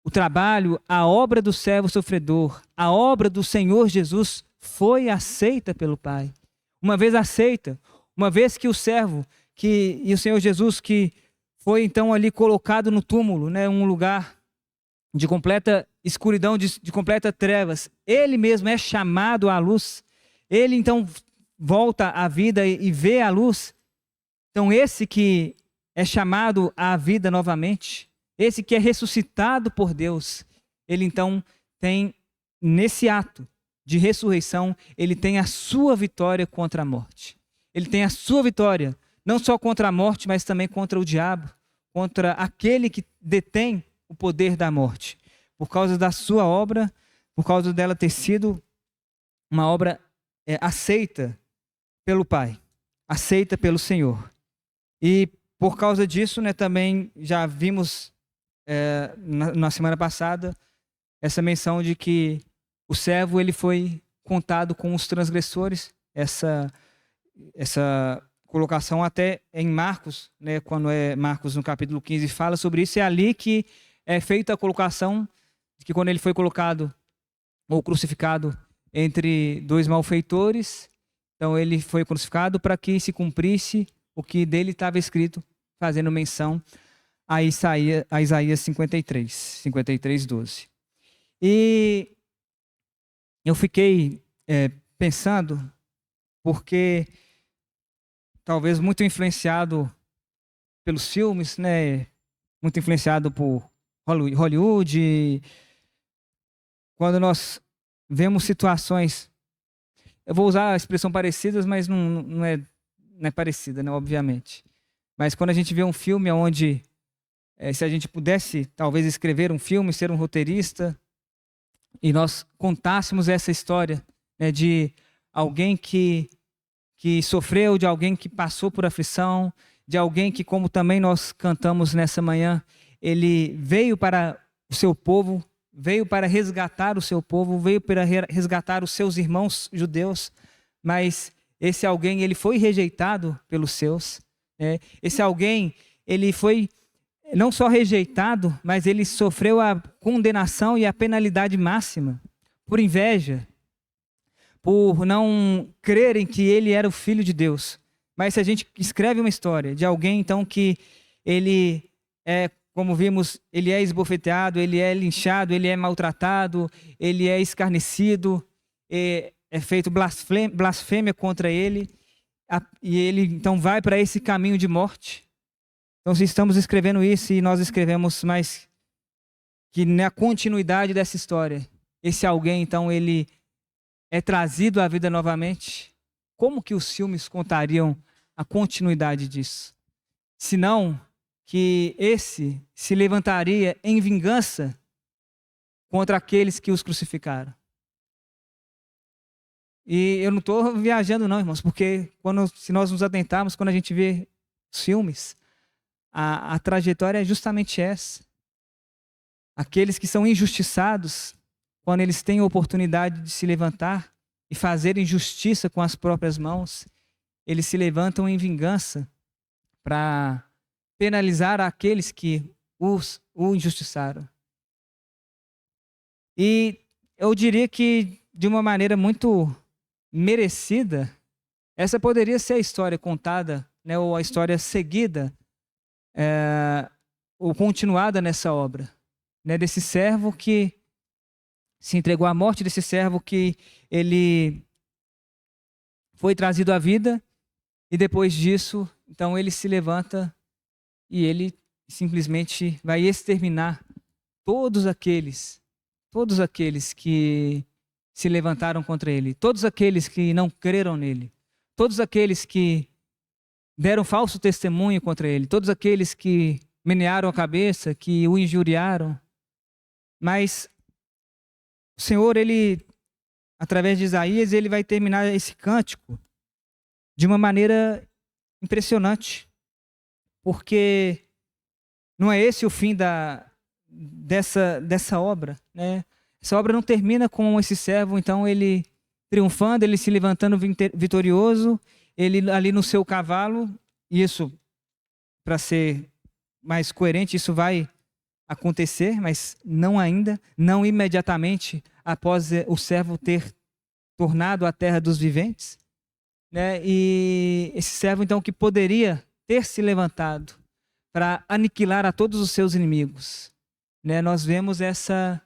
o trabalho, a obra do servo sofredor, a obra do Senhor Jesus foi aceita pelo Pai. Uma vez aceita, uma vez que o servo e o Senhor Jesus, que foi então ali colocado no túmulo, né, um lugar de completa escuridão, de completa trevas, ele mesmo é chamado à luz, ele então volta à vida e vê a luz. Então esse que é chamado à vida novamente, esse que é ressuscitado por Deus, ele então tem, nesse ato de ressurreição, ele tem a sua vitória contra a morte. Ele tem a sua vitória, não só contra a morte, mas também contra o diabo, contra aquele que detém o poder da morte. Por causa da sua obra, por causa dela ter sido uma obra aceita pelo Pai, aceita pelo Senhor. E por causa disso, né, também já vimos na semana passada essa menção de que o servo ele foi contado com os transgressores. Essa colocação até em Marcos, né, quando Marcos no capítulo 15 fala sobre isso, é ali que é feita a colocação de que quando ele foi colocado ou crucificado entre dois malfeitores, então ele foi crucificado para que se cumprisse o que dele estava escrito, fazendo menção a Isaías 53, 12. E eu fiquei pensando, porque talvez muito influenciado pelos filmes, né, muito influenciado por Hollywood, quando nós vemos situações, eu vou usar a expressão parecidas, mas não é parecida, né, obviamente. Mas quando a gente vê um filme onde se a gente pudesse, talvez, escrever um filme, ser um roteirista, e nós contássemos essa história, né, de alguém que sofreu, de alguém que passou por aflição, de alguém que, como também nós cantamos nessa manhã, ele veio para o seu povo, veio para resgatar o seu povo, veio para resgatar os seus irmãos judeus, mas esse alguém, ele foi rejeitado pelos seus. Esse alguém, ele foi não só rejeitado, mas ele sofreu a condenação e a penalidade máxima por inveja, por não crerem que ele era o Filho de Deus. Mas se a gente escreve uma história de alguém, então, que ele como vimos, ele é esbofeteado, ele é linchado, ele é maltratado, ele é escarnecido, é feito blasfêmia contra ele, e ele então vai para esse caminho de morte. Então, se estamos escrevendo isso e nós escrevemos mais que na continuidade dessa história, esse alguém, então, ele é trazido à vida novamente, como que os filmes contariam a continuidade disso? Senão que esse se levantaria em vingança contra aqueles que os crucificaram. E eu não estou viajando não, irmãos, porque se nós nos atentarmos, quando a gente vê os filmes, a trajetória é justamente essa. Aqueles que são injustiçados, quando eles têm a oportunidade de se levantar e fazerem justiça com as próprias mãos, eles se levantam em vingança para penalizar aqueles que o injustiçaram. E eu diria que, de uma maneira muito merecida, essa poderia ser a história contada, né, ou a história seguida, ou continuada nessa obra, né, desse servo que se entregou à morte, desse servo que ele foi trazido à vida e depois disso, então ele se levanta e ele simplesmente vai exterminar todos aqueles que se levantaram contra ele, todos aqueles que não creram nele, todos aqueles que deram falso testemunho contra ele, todos aqueles que menearam a cabeça, que o injuriaram. Mas o Senhor, ele, através de Isaías, ele vai terminar esse cântico de uma maneira impressionante, porque não é esse o fim dessa obra, né? Essa obra não termina com esse servo, então ele triunfando, ele se levantando vitorioso, ele ali no seu cavalo. Isso, para ser mais coerente, isso vai acontecer, mas não ainda, não imediatamente após o servo ter tornado a terra dos viventes, né? E esse servo então que poderia ter se levantado para aniquilar a todos os seus inimigos, né? Nós vemos essa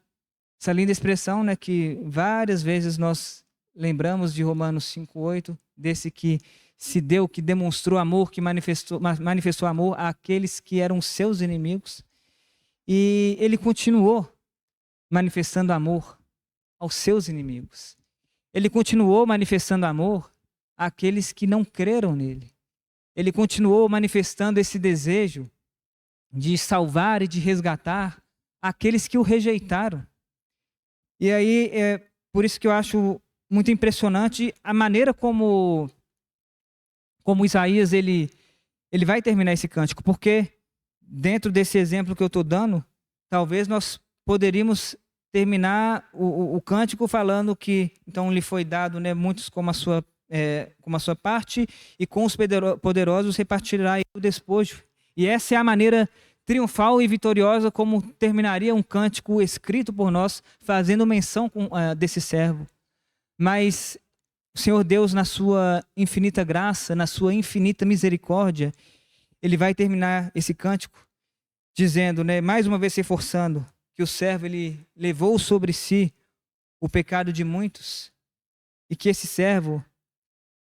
linda expressão, né, que várias vezes nós lembramos de Romanos 5:8, desse que se deu, que demonstrou amor, que manifestou amor àqueles que eram seus inimigos. E ele continuou manifestando amor aos seus inimigos. Ele continuou manifestando amor àqueles que não creram nele. Ele continuou manifestando esse desejo de salvar e de resgatar aqueles que o rejeitaram. E aí, é por isso que eu acho muito impressionante a maneira como Isaías ele vai terminar esse cântico, porque dentro desse exemplo que eu estou dando, talvez nós poderíamos terminar o cântico falando que então lhe foi dado, né, muitos como a sua parte, e com os poderosos repartirá o despojo. E essa é a maneira triunfal e vitoriosa como terminaria um cântico escrito por nós, fazendo menção desse servo. Mas o Senhor Deus, na sua infinita graça, na sua infinita misericórdia, ele vai terminar esse cântico dizendo, né, mais uma vez reforçando, que o servo ele levou sobre si o pecado de muitos e que esse servo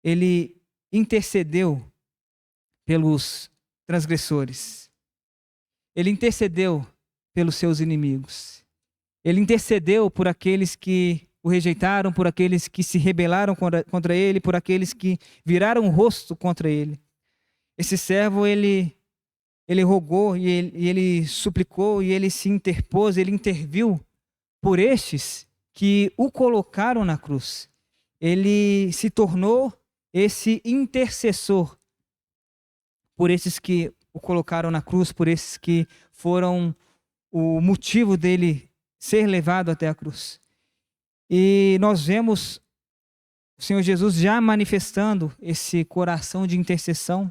ele intercedeu pelos transgressores. Ele intercedeu pelos seus inimigos. Ele intercedeu por aqueles que o rejeitaram, por aqueles que se rebelaram contra ele, por aqueles que viraram o rosto contra ele. Esse servo, ele rogou e ele suplicou e ele se interpôs, ele interviu por estes que o colocaram na cruz. Ele se tornou esse intercessor por esses que o colocaram na cruz, por esses que foram o motivo dele ser levado até a cruz. E nós vemos o Senhor Jesus já manifestando esse coração de intercessão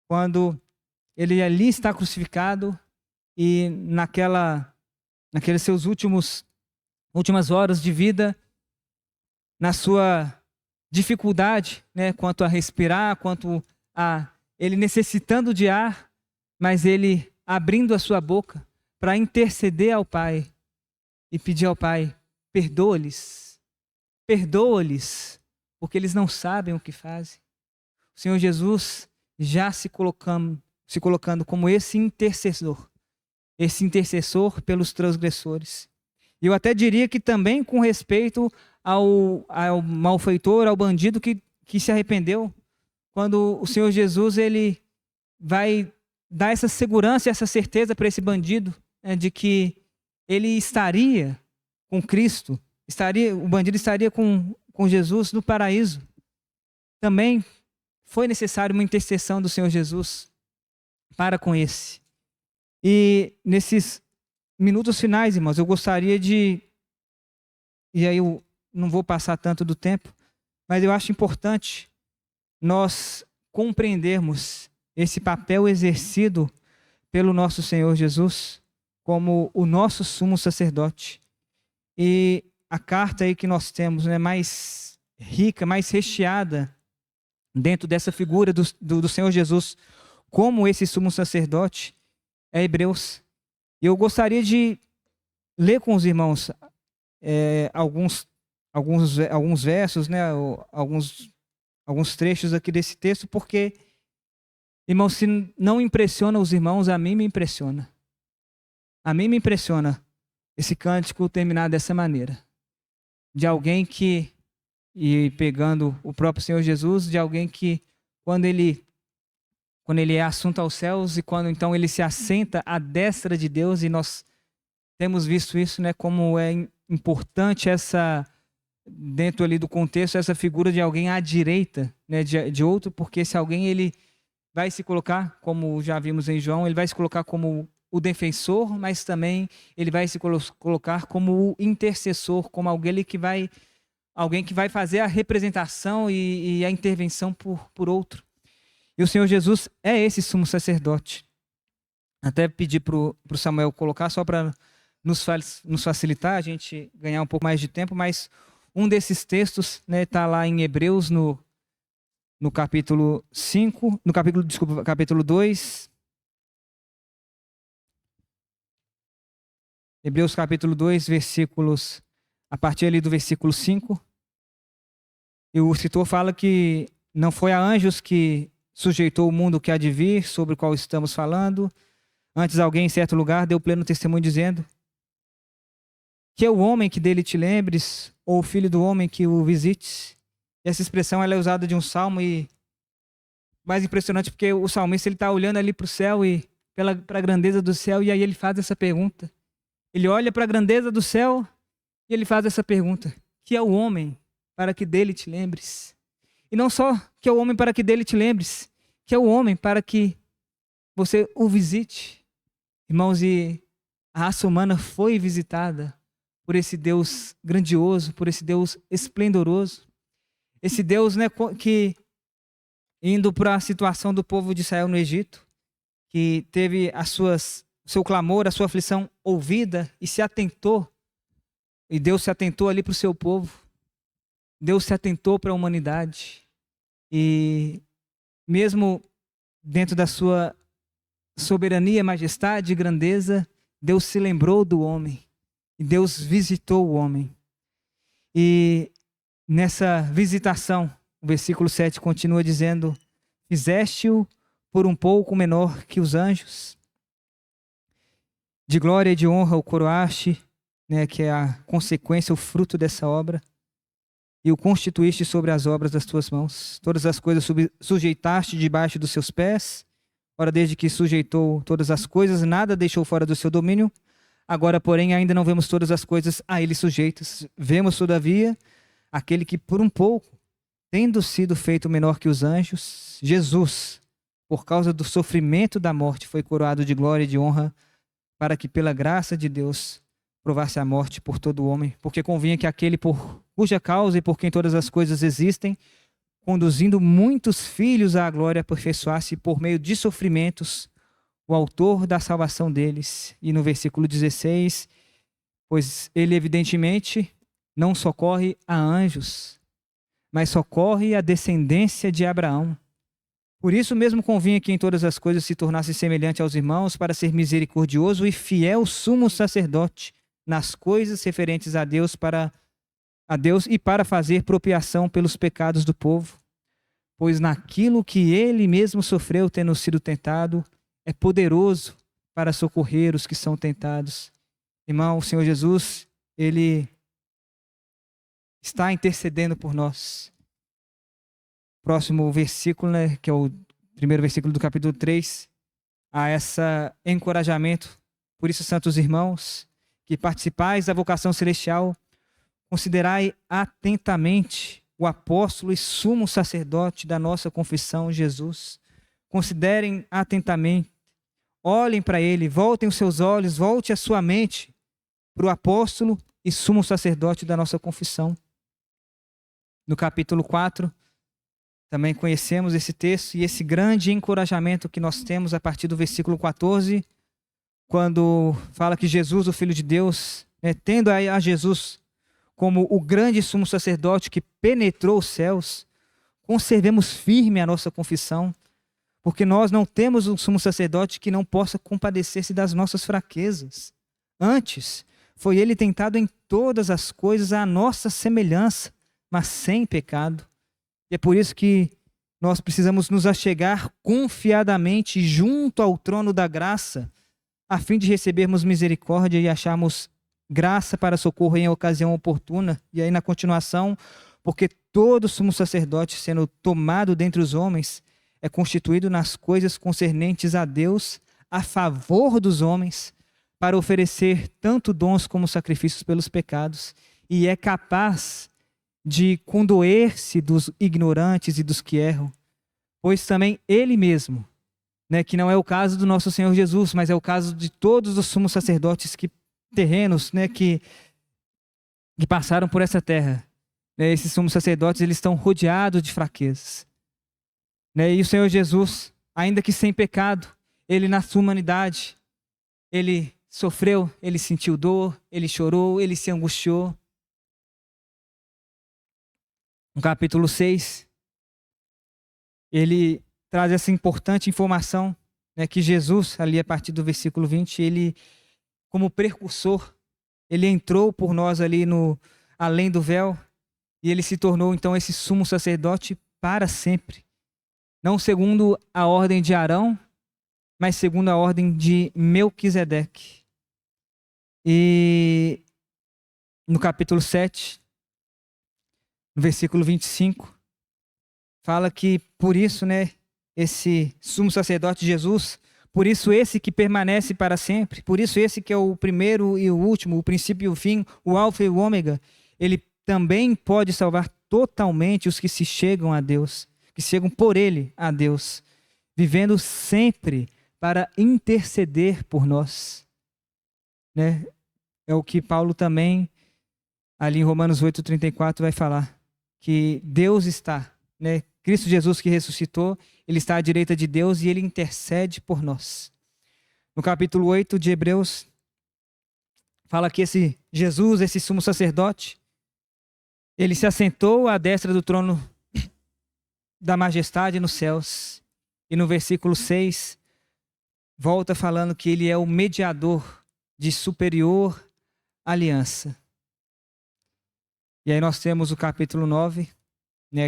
quando ele ali está crucificado e naqueles seus últimas horas de vida, na sua dificuldade, né, quanto a respirar, quanto a ele necessitando de ar, mas ele abrindo a sua boca para interceder ao Pai e pedir ao Pai, perdoa-lhes, porque eles não sabem o que fazem. O Senhor Jesus já se colocando como esse intercessor pelos transgressores. E eu até diria que também com respeito ao malfeitor, ao bandido que se arrependeu, quando o Senhor Jesus ele vai dar essa segurança e essa certeza para esse bandido, né, de que ele estaria com Cristo, o bandido estaria com Jesus no paraíso. Também foi necessário uma intercessão do Senhor Jesus para com esse. E nesses minutos finais, irmãos, eu gostaria e aí eu não vou passar tanto do tempo, mas eu acho importante nós compreendermos esse papel exercido pelo nosso Senhor Jesus como o nosso sumo sacerdote. E a carta aí que nós temos, né, mais rica, mais recheada dentro dessa figura do Senhor Jesus como esse sumo sacerdote é Hebreus. E eu gostaria de ler com os irmãos alguns versos, né, alguns trechos aqui desse texto, porque, irmãos, se não impressiona os irmãos, a mim me impressiona. A mim me impressiona esse cântico terminar dessa maneira. De alguém que, e pegando o próprio Senhor Jesus, de alguém que, quando ele é assunto aos céus e quando então ele se assenta à destra de Deus, e nós temos visto isso, né, como é importante dentro ali do contexto, essa figura de alguém à direita, né, de outro, porque esse alguém ele vai se colocar, como já vimos em João, ele vai se colocar como o defensor, mas também ele vai se colocar como o intercessor, como alguém que vai fazer a representação e a intervenção por outro. E o Senhor Jesus é esse sumo sacerdote. Até pedir para o Samuel colocar, só para nos facilitar, a gente ganhar um pouco mais de tempo, mas um desses textos está lá em Hebreus, no capítulo 5, capítulo 2. Hebreus capítulo 2, a partir ali do versículo 5. E o escritor fala que não foi a anjos que sujeitou o mundo que há de vir, sobre o qual estamos falando. Antes alguém em certo lugar deu pleno testemunho dizendo que é o homem que dele te lembres, ou o filho do homem que o visites. Essa expressão ela é usada de um salmo, e mais impressionante porque o salmista está olhando ali para o céu e para a grandeza do céu, e aí ele faz essa pergunta. Ele olha para a grandeza do céu e ele faz essa pergunta: que é o homem para que dele te lembres? E não só que é o homem para que dele te lembres, que é o homem para que você o visite. Irmãos, e a raça humana foi visitada por esse Deus grandioso, por esse Deus esplendoroso. Esse Deus, né, que indo para a situação do povo de Israel no Egito, que teve seu clamor, a sua aflição ouvida e se atentou. E Deus se atentou ali para o seu povo. Deus se atentou para a humanidade. E mesmo dentro da sua soberania, majestade e grandeza, Deus se lembrou do homem. E Deus visitou o homem. E nessa visitação, o versículo 7 continua dizendo: fizeste-o por um pouco menor que os anjos. De glória e de honra o coroaste, né, que é a consequência, o fruto dessa obra, e o constituíste sobre as obras das tuas mãos. Todas as coisas sujeitaste debaixo dos seus pés. Ora, desde que sujeitou todas as coisas, nada deixou fora do seu domínio. Agora, porém, ainda não vemos todas as coisas a ele sujeitas. Vemos, todavia, aquele que por um pouco, tendo sido feito menor que os anjos, Jesus, por causa do sofrimento da morte, foi coroado de glória e de honra, para que pela graça de Deus provasse a morte por todo homem, porque convinha que aquele por cuja causa e por quem todas as coisas existem, conduzindo muitos filhos à glória, aperfeiçoasse por meio de sofrimentos o autor da salvação deles. E no versículo 16, pois ele evidentemente não socorre a anjos, mas socorre a descendência de Abraão. Por isso mesmo convinha que em todas as coisas se tornasse semelhante aos irmãos, para ser misericordioso e fiel sumo sacerdote nas coisas referentes a Deus e para fazer propiação pelos pecados do povo. Pois naquilo que ele mesmo sofreu, tendo sido tentado, é poderoso para socorrer os que são tentados. Irmão, o Senhor Jesus, ele está intercedendo por nós. Próximo versículo, né, que é o primeiro versículo do capítulo 3, há esse encorajamento. Por isso, santos irmãos, que participais da vocação celestial, considerai atentamente o apóstolo e sumo sacerdote da nossa confissão, Jesus. Considerem atentamente, olhem para ele, voltem os seus olhos, volte a sua mente para o apóstolo e sumo sacerdote da nossa confissão. No capítulo 4, também conhecemos esse texto e esse grande encorajamento que nós temos a partir do versículo 14, quando fala que Jesus, o Filho de Deus, tendo a Jesus como o grande sumo sacerdote que penetrou os céus, conservemos firme a nossa confissão, porque nós não temos um sumo sacerdote que não possa compadecer-se das nossas fraquezas. Antes, foi ele tentado em todas as coisas à nossa semelhança, mas sem pecado. E é por isso que nós precisamos nos achegar confiadamente junto ao trono da graça, a fim de recebermos misericórdia e acharmos graça para socorro em ocasião oportuna. E aí na continuação, porque todo sumo sacerdote, sendo tomado dentre os homens, é constituído nas coisas concernentes a Deus, a favor dos homens, para oferecer tanto dons como sacrifícios pelos pecados, e é capaz de condoer-se dos ignorantes e dos que erram, pois também ele mesmo, que não é o caso do nosso Senhor Jesus, mas é o caso de todos os sumos sacerdotes terrenos, que passaram por essa terra. Esses sumos sacerdotes, eles estão rodeados de fraquezas. E o Senhor Jesus, ainda que sem pecado, ele na sua humanidade, ele sofreu, ele sentiu dor, ele chorou, ele se angustiou. No capítulo 6, ele traz essa importante informação, que Jesus, ali a partir do versículo 20, ele, como precursor, ele entrou por nós ali no além do véu, e ele se tornou então esse sumo sacerdote para sempre. Não segundo a ordem de Arão, mas segundo a ordem de Melquisedeque. E no capítulo 7, no versículo 25, fala que por isso, esse sumo sacerdote Jesus, por isso esse que permanece para sempre, por isso esse que é o primeiro e o último, o princípio e o fim, o alfa e o ômega, ele também pode salvar totalmente os que se chegam a Deus, que chegam por ele a Deus, vivendo sempre para interceder por nós. É o que Paulo também, ali em Romanos 8:34, vai falar, que Deus está, Cristo Jesus que ressuscitou, ele está à direita de Deus e ele intercede por nós. No capítulo 8 de Hebreus, fala que esse Jesus, esse sumo sacerdote, ele se assentou à destra do trono da majestade nos céus. E no versículo 6, volta falando que ele é o mediador de superior aliança. E aí nós temos o capítulo 9,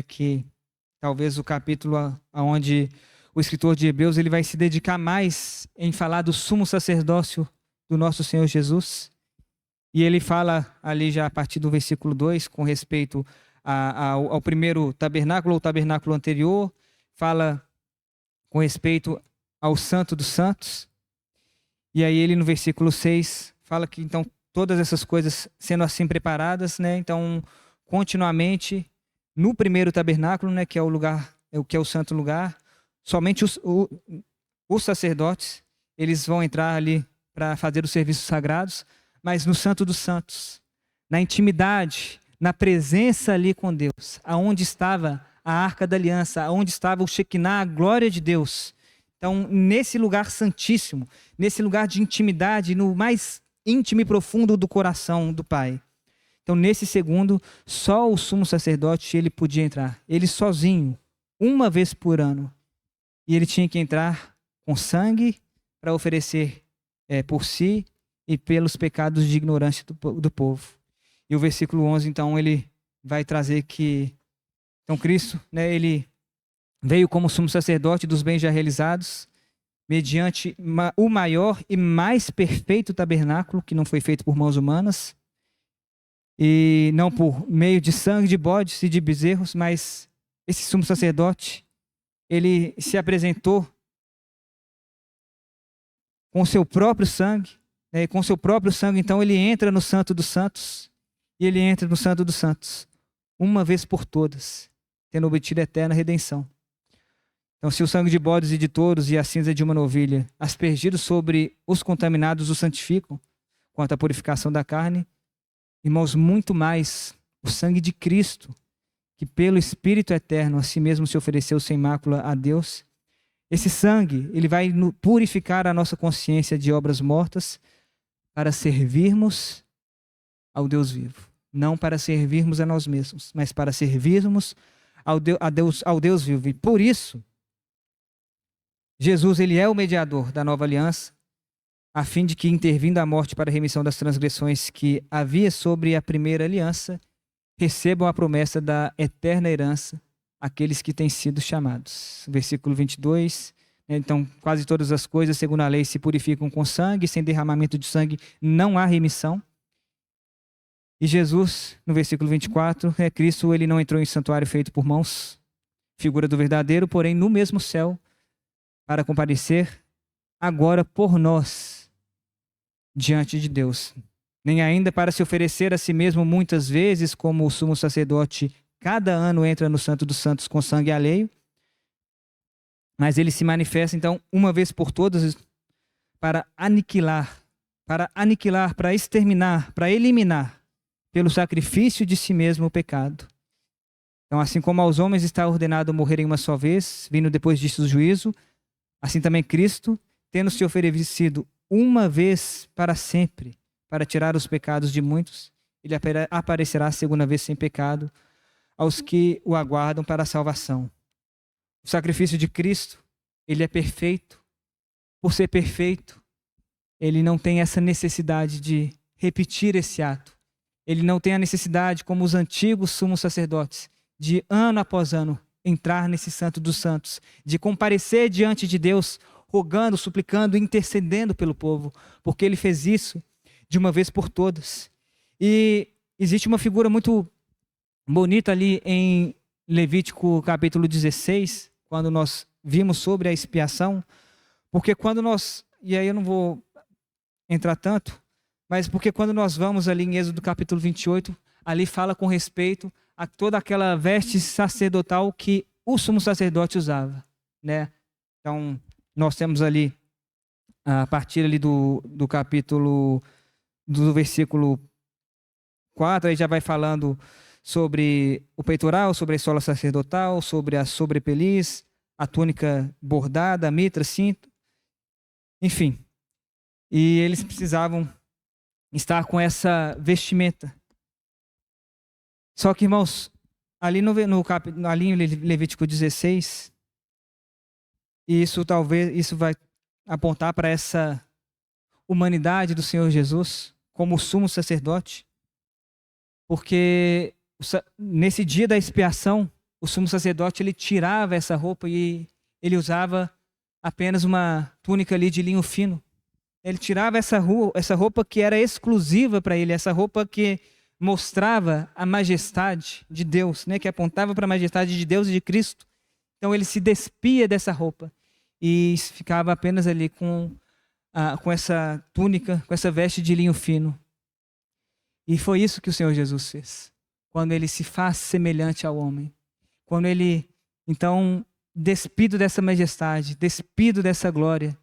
que talvez o capítulo onde o escritor de Hebreus ele vai se dedicar mais em falar do sumo sacerdócio do nosso Senhor Jesus. E ele fala ali já a partir do versículo 2, com respeito ao primeiro tabernáculo, ou tabernáculo anterior, fala com respeito ao Santo dos Santos. E aí ele no versículo 6 fala que então todas essas coisas sendo assim preparadas, então continuamente no primeiro tabernáculo, que é o lugar, que é o santo lugar, somente os sacerdotes, eles vão entrar ali para fazer os serviços sagrados, mas no Santo dos Santos, na intimidade, na presença ali com Deus, aonde estava a Arca da Aliança, aonde estava o Shekinah, a glória de Deus. Então, nesse lugar santíssimo, nesse lugar de intimidade, no mais íntimo e profundo do coração do Pai. Então, nesse segundo, só o sumo sacerdote ele podia entrar, ele sozinho, uma vez por ano. E ele tinha que entrar com sangue para oferecer por si e pelos pecados de ignorância do povo. E o versículo 11, então, ele vai trazer que então Cristo, ele veio como sumo sacerdote dos bens já realizados, mediante o maior e mais perfeito tabernáculo, que não foi feito por mãos humanas, e não por meio de sangue de bodes e de bezerros, mas esse sumo sacerdote, ele se apresentou com seu próprio sangue, com seu próprio sangue, então ele entra no Santo dos Santos, e ele entra no Santo dos Santos, uma vez por todas, tendo obtido a eterna redenção. Então, se o sangue de bodes e de touros e a cinza de uma novilha, aspergidos sobre os contaminados, os santificam, quanto à purificação da carne, irmãos, muito mais o sangue de Cristo, que pelo Espírito eterno a si mesmo se ofereceu sem mácula a Deus. Esse sangue, ele vai purificar a nossa consciência de obras mortas para servirmos ao Deus vivo. não para servirmos a nós mesmos, mas para servirmos ao Deus vivo. E por isso, Jesus, ele é o mediador da nova aliança, a fim de que, intervindo a morte para a remissão das transgressões que havia sobre a primeira aliança, recebam a promessa da eterna herança aqueles que têm sido chamados. Versículo 22. Então, quase todas as coisas, segundo a lei, se purificam com sangue, sem derramamento de sangue não há remissão. E Jesus, no versículo 24, Cristo, ele não entrou em santuário feito por mãos, figura do verdadeiro, porém no mesmo céu, para comparecer agora por nós diante de Deus. Nem ainda para se oferecer a si mesmo muitas vezes, como o sumo sacerdote cada ano entra no Santo dos Santos com sangue alheio, mas ele se manifesta então uma vez por todas para aniquilar, para exterminar, para eliminar pelo sacrifício de si mesmo o pecado. Então, assim como aos homens está ordenado morrerem uma só vez, vindo depois disso o juízo, assim também Cristo, tendo se oferecido uma vez para sempre, para tirar os pecados de muitos, ele aparecerá a segunda vez sem pecado aos que o aguardam para a salvação. O sacrifício de Cristo, ele é perfeito. Por ser perfeito, ele não tem essa necessidade de repetir esse ato. Ele não tem a necessidade, como os antigos sumos sacerdotes, de ano após ano entrar nesse Santo dos Santos, de comparecer diante de Deus, rogando, suplicando, intercedendo pelo povo, porque ele fez isso de uma vez por todas. E existe uma figura muito bonita ali em Levítico capítulo 16, quando nós vimos sobre a expiação, porque quando nós, e aí eu não vou entrar tanto, mas porque quando nós vamos ali em Êxodo capítulo 28, ali fala com respeito a toda aquela veste sacerdotal que o sumo sacerdote usava, né? Então, nós temos ali, a partir ali do capítulo, do versículo 4, aí já vai falando sobre o peitoral, sobre a estola sacerdotal, sobre a sobrepeliz, a túnica bordada, a mitra, cinto, enfim. E eles precisavam estar com essa vestimenta. Só que, irmãos, ali ali em Levítico 16, e isso vai apontar para essa humanidade do Senhor Jesus como sumo sacerdote, porque nesse dia da expiação, o sumo sacerdote ele tirava essa roupa e ele usava apenas uma túnica ali de linho fino. Ele tirava essa roupa que era exclusiva para ele, essa roupa que mostrava a majestade de Deus, né? Que apontava para a majestade de Deus e de Cristo. Então ele se despia dessa roupa e ficava apenas ali com essa túnica, com essa veste de linho fino. E foi isso que o Senhor Jesus fez, quando ele se faz semelhante ao homem. Quando ele, então, despido dessa majestade, despido dessa glória,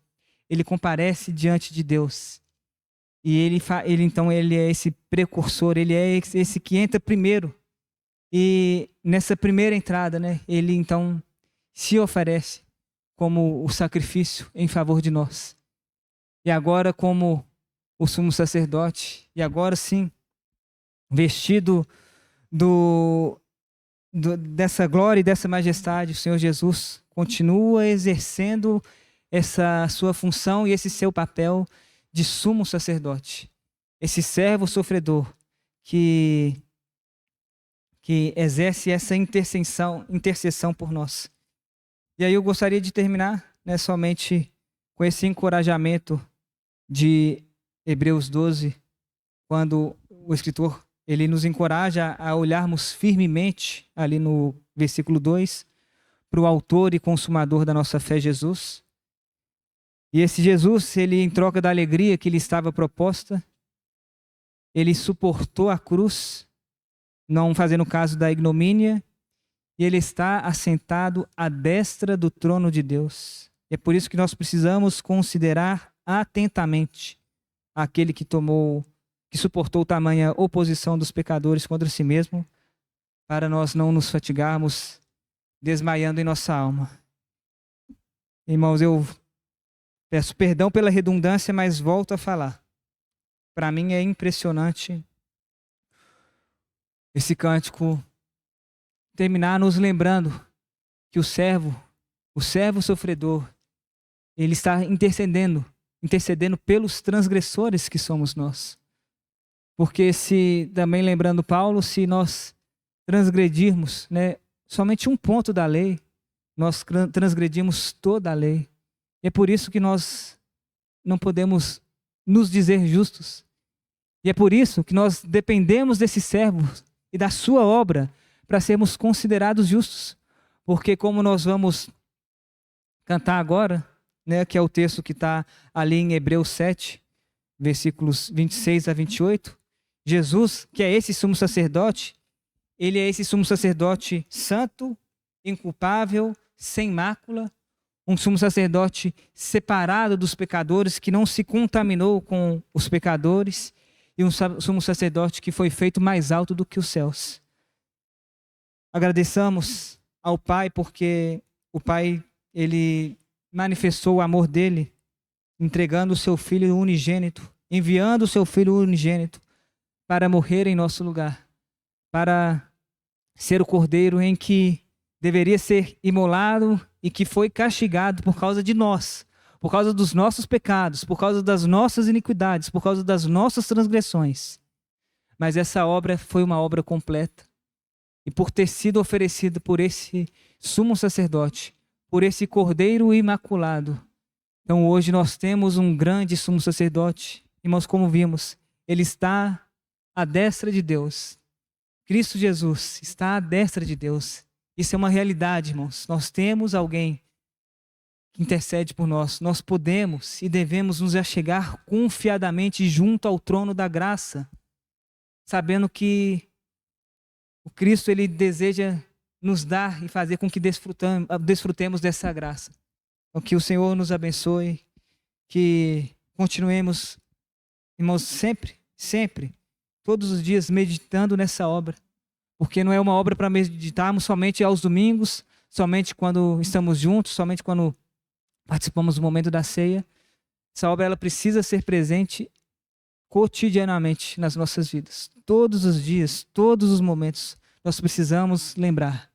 ele comparece diante de Deus. E ele é esse precursor, ele é esse que entra primeiro. E nessa primeira entrada, né, ele então se oferece como o sacrifício em favor de nós. E agora como o sumo sacerdote, e agora sim, vestido dessa glória e dessa majestade, o Senhor Jesus continua exercendo essa sua função e esse seu papel de sumo sacerdote. Esse servo sofredor que exerce essa intercessão por nós. E aí eu gostaria de terminar, né, somente com esse encorajamento de Hebreus 12, quando o escritor ele nos encoraja a olharmos firmemente, ali no versículo 2, para o autor e consumador da nossa fé, Jesus. E esse Jesus, ele, em troca da alegria que lhe estava proposta, ele suportou a cruz, não fazendo caso da ignomínia, e ele está assentado à destra do trono de Deus. É por isso que nós precisamos considerar atentamente aquele que suportou tamanha oposição dos pecadores contra si mesmo, para nós não nos fatigarmos desmaiando em nossa alma. Irmãos, eu peço perdão pela redundância, mas volto a falar. Para mim é impressionante esse cântico terminar nos lembrando que o servo sofredor, ele está intercedendo pelos transgressores que somos nós. Porque também lembrando Paulo, se nós transgredirmos, né, somente um ponto da lei, nós transgredimos toda a lei. E é por isso que nós não podemos nos dizer justos. E é por isso que nós dependemos desse servo e da sua obra para sermos considerados justos. Porque como nós vamos cantar agora, né, que é o texto que está ali em Hebreus 7, versículos 26 a 28, Jesus, que é esse sumo sacerdote, ele é esse sumo sacerdote santo, inculpável, sem mácula, um sumo sacerdote separado dos pecadores, que não se contaminou com os pecadores, e um sumo sacerdote que foi feito mais alto do que os céus. Agradeçamos ao Pai, porque o Pai, ele manifestou o amor dele, entregando o seu Filho unigênito, enviando o seu Filho unigênito para morrer em nosso lugar, para ser o cordeiro em que deveria ser imolado e que foi castigado por causa de nós, por causa dos nossos pecados, por causa das nossas iniquidades, por causa das nossas transgressões. Mas essa obra foi uma obra completa. E por ter sido oferecida por esse sumo sacerdote, por esse cordeiro imaculado, então hoje nós temos um grande sumo sacerdote. Irmãos, como vimos, ele está à destra de Deus. Cristo Jesus está à destra de Deus. Isso é uma realidade, irmãos. Nós temos alguém que intercede por nós. Nós podemos e devemos nos achegar confiadamente junto ao trono da graça, sabendo que o Cristo, ele deseja nos dar e fazer com que desfrutemos dessa graça. Então, que o Senhor nos abençoe, que continuemos, irmãos, sempre, todos os dias meditando nessa obra, porque não é uma obra para meditarmos somente aos domingos, somente quando estamos juntos, somente quando participamos do momento da ceia. Essa obra, ela precisa ser presente cotidianamente nas nossas vidas. Todos os dias, todos os momentos, nós precisamos lembrar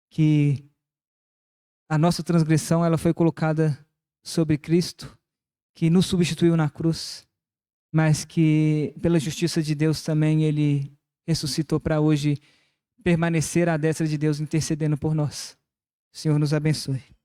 que a nossa transgressão, ela foi colocada sobre Cristo, que nos substituiu na cruz, mas que pela justiça de Deus também ele ressuscitou para hoje permanecer à destra de Deus intercedendo por nós. O Senhor nos abençoe.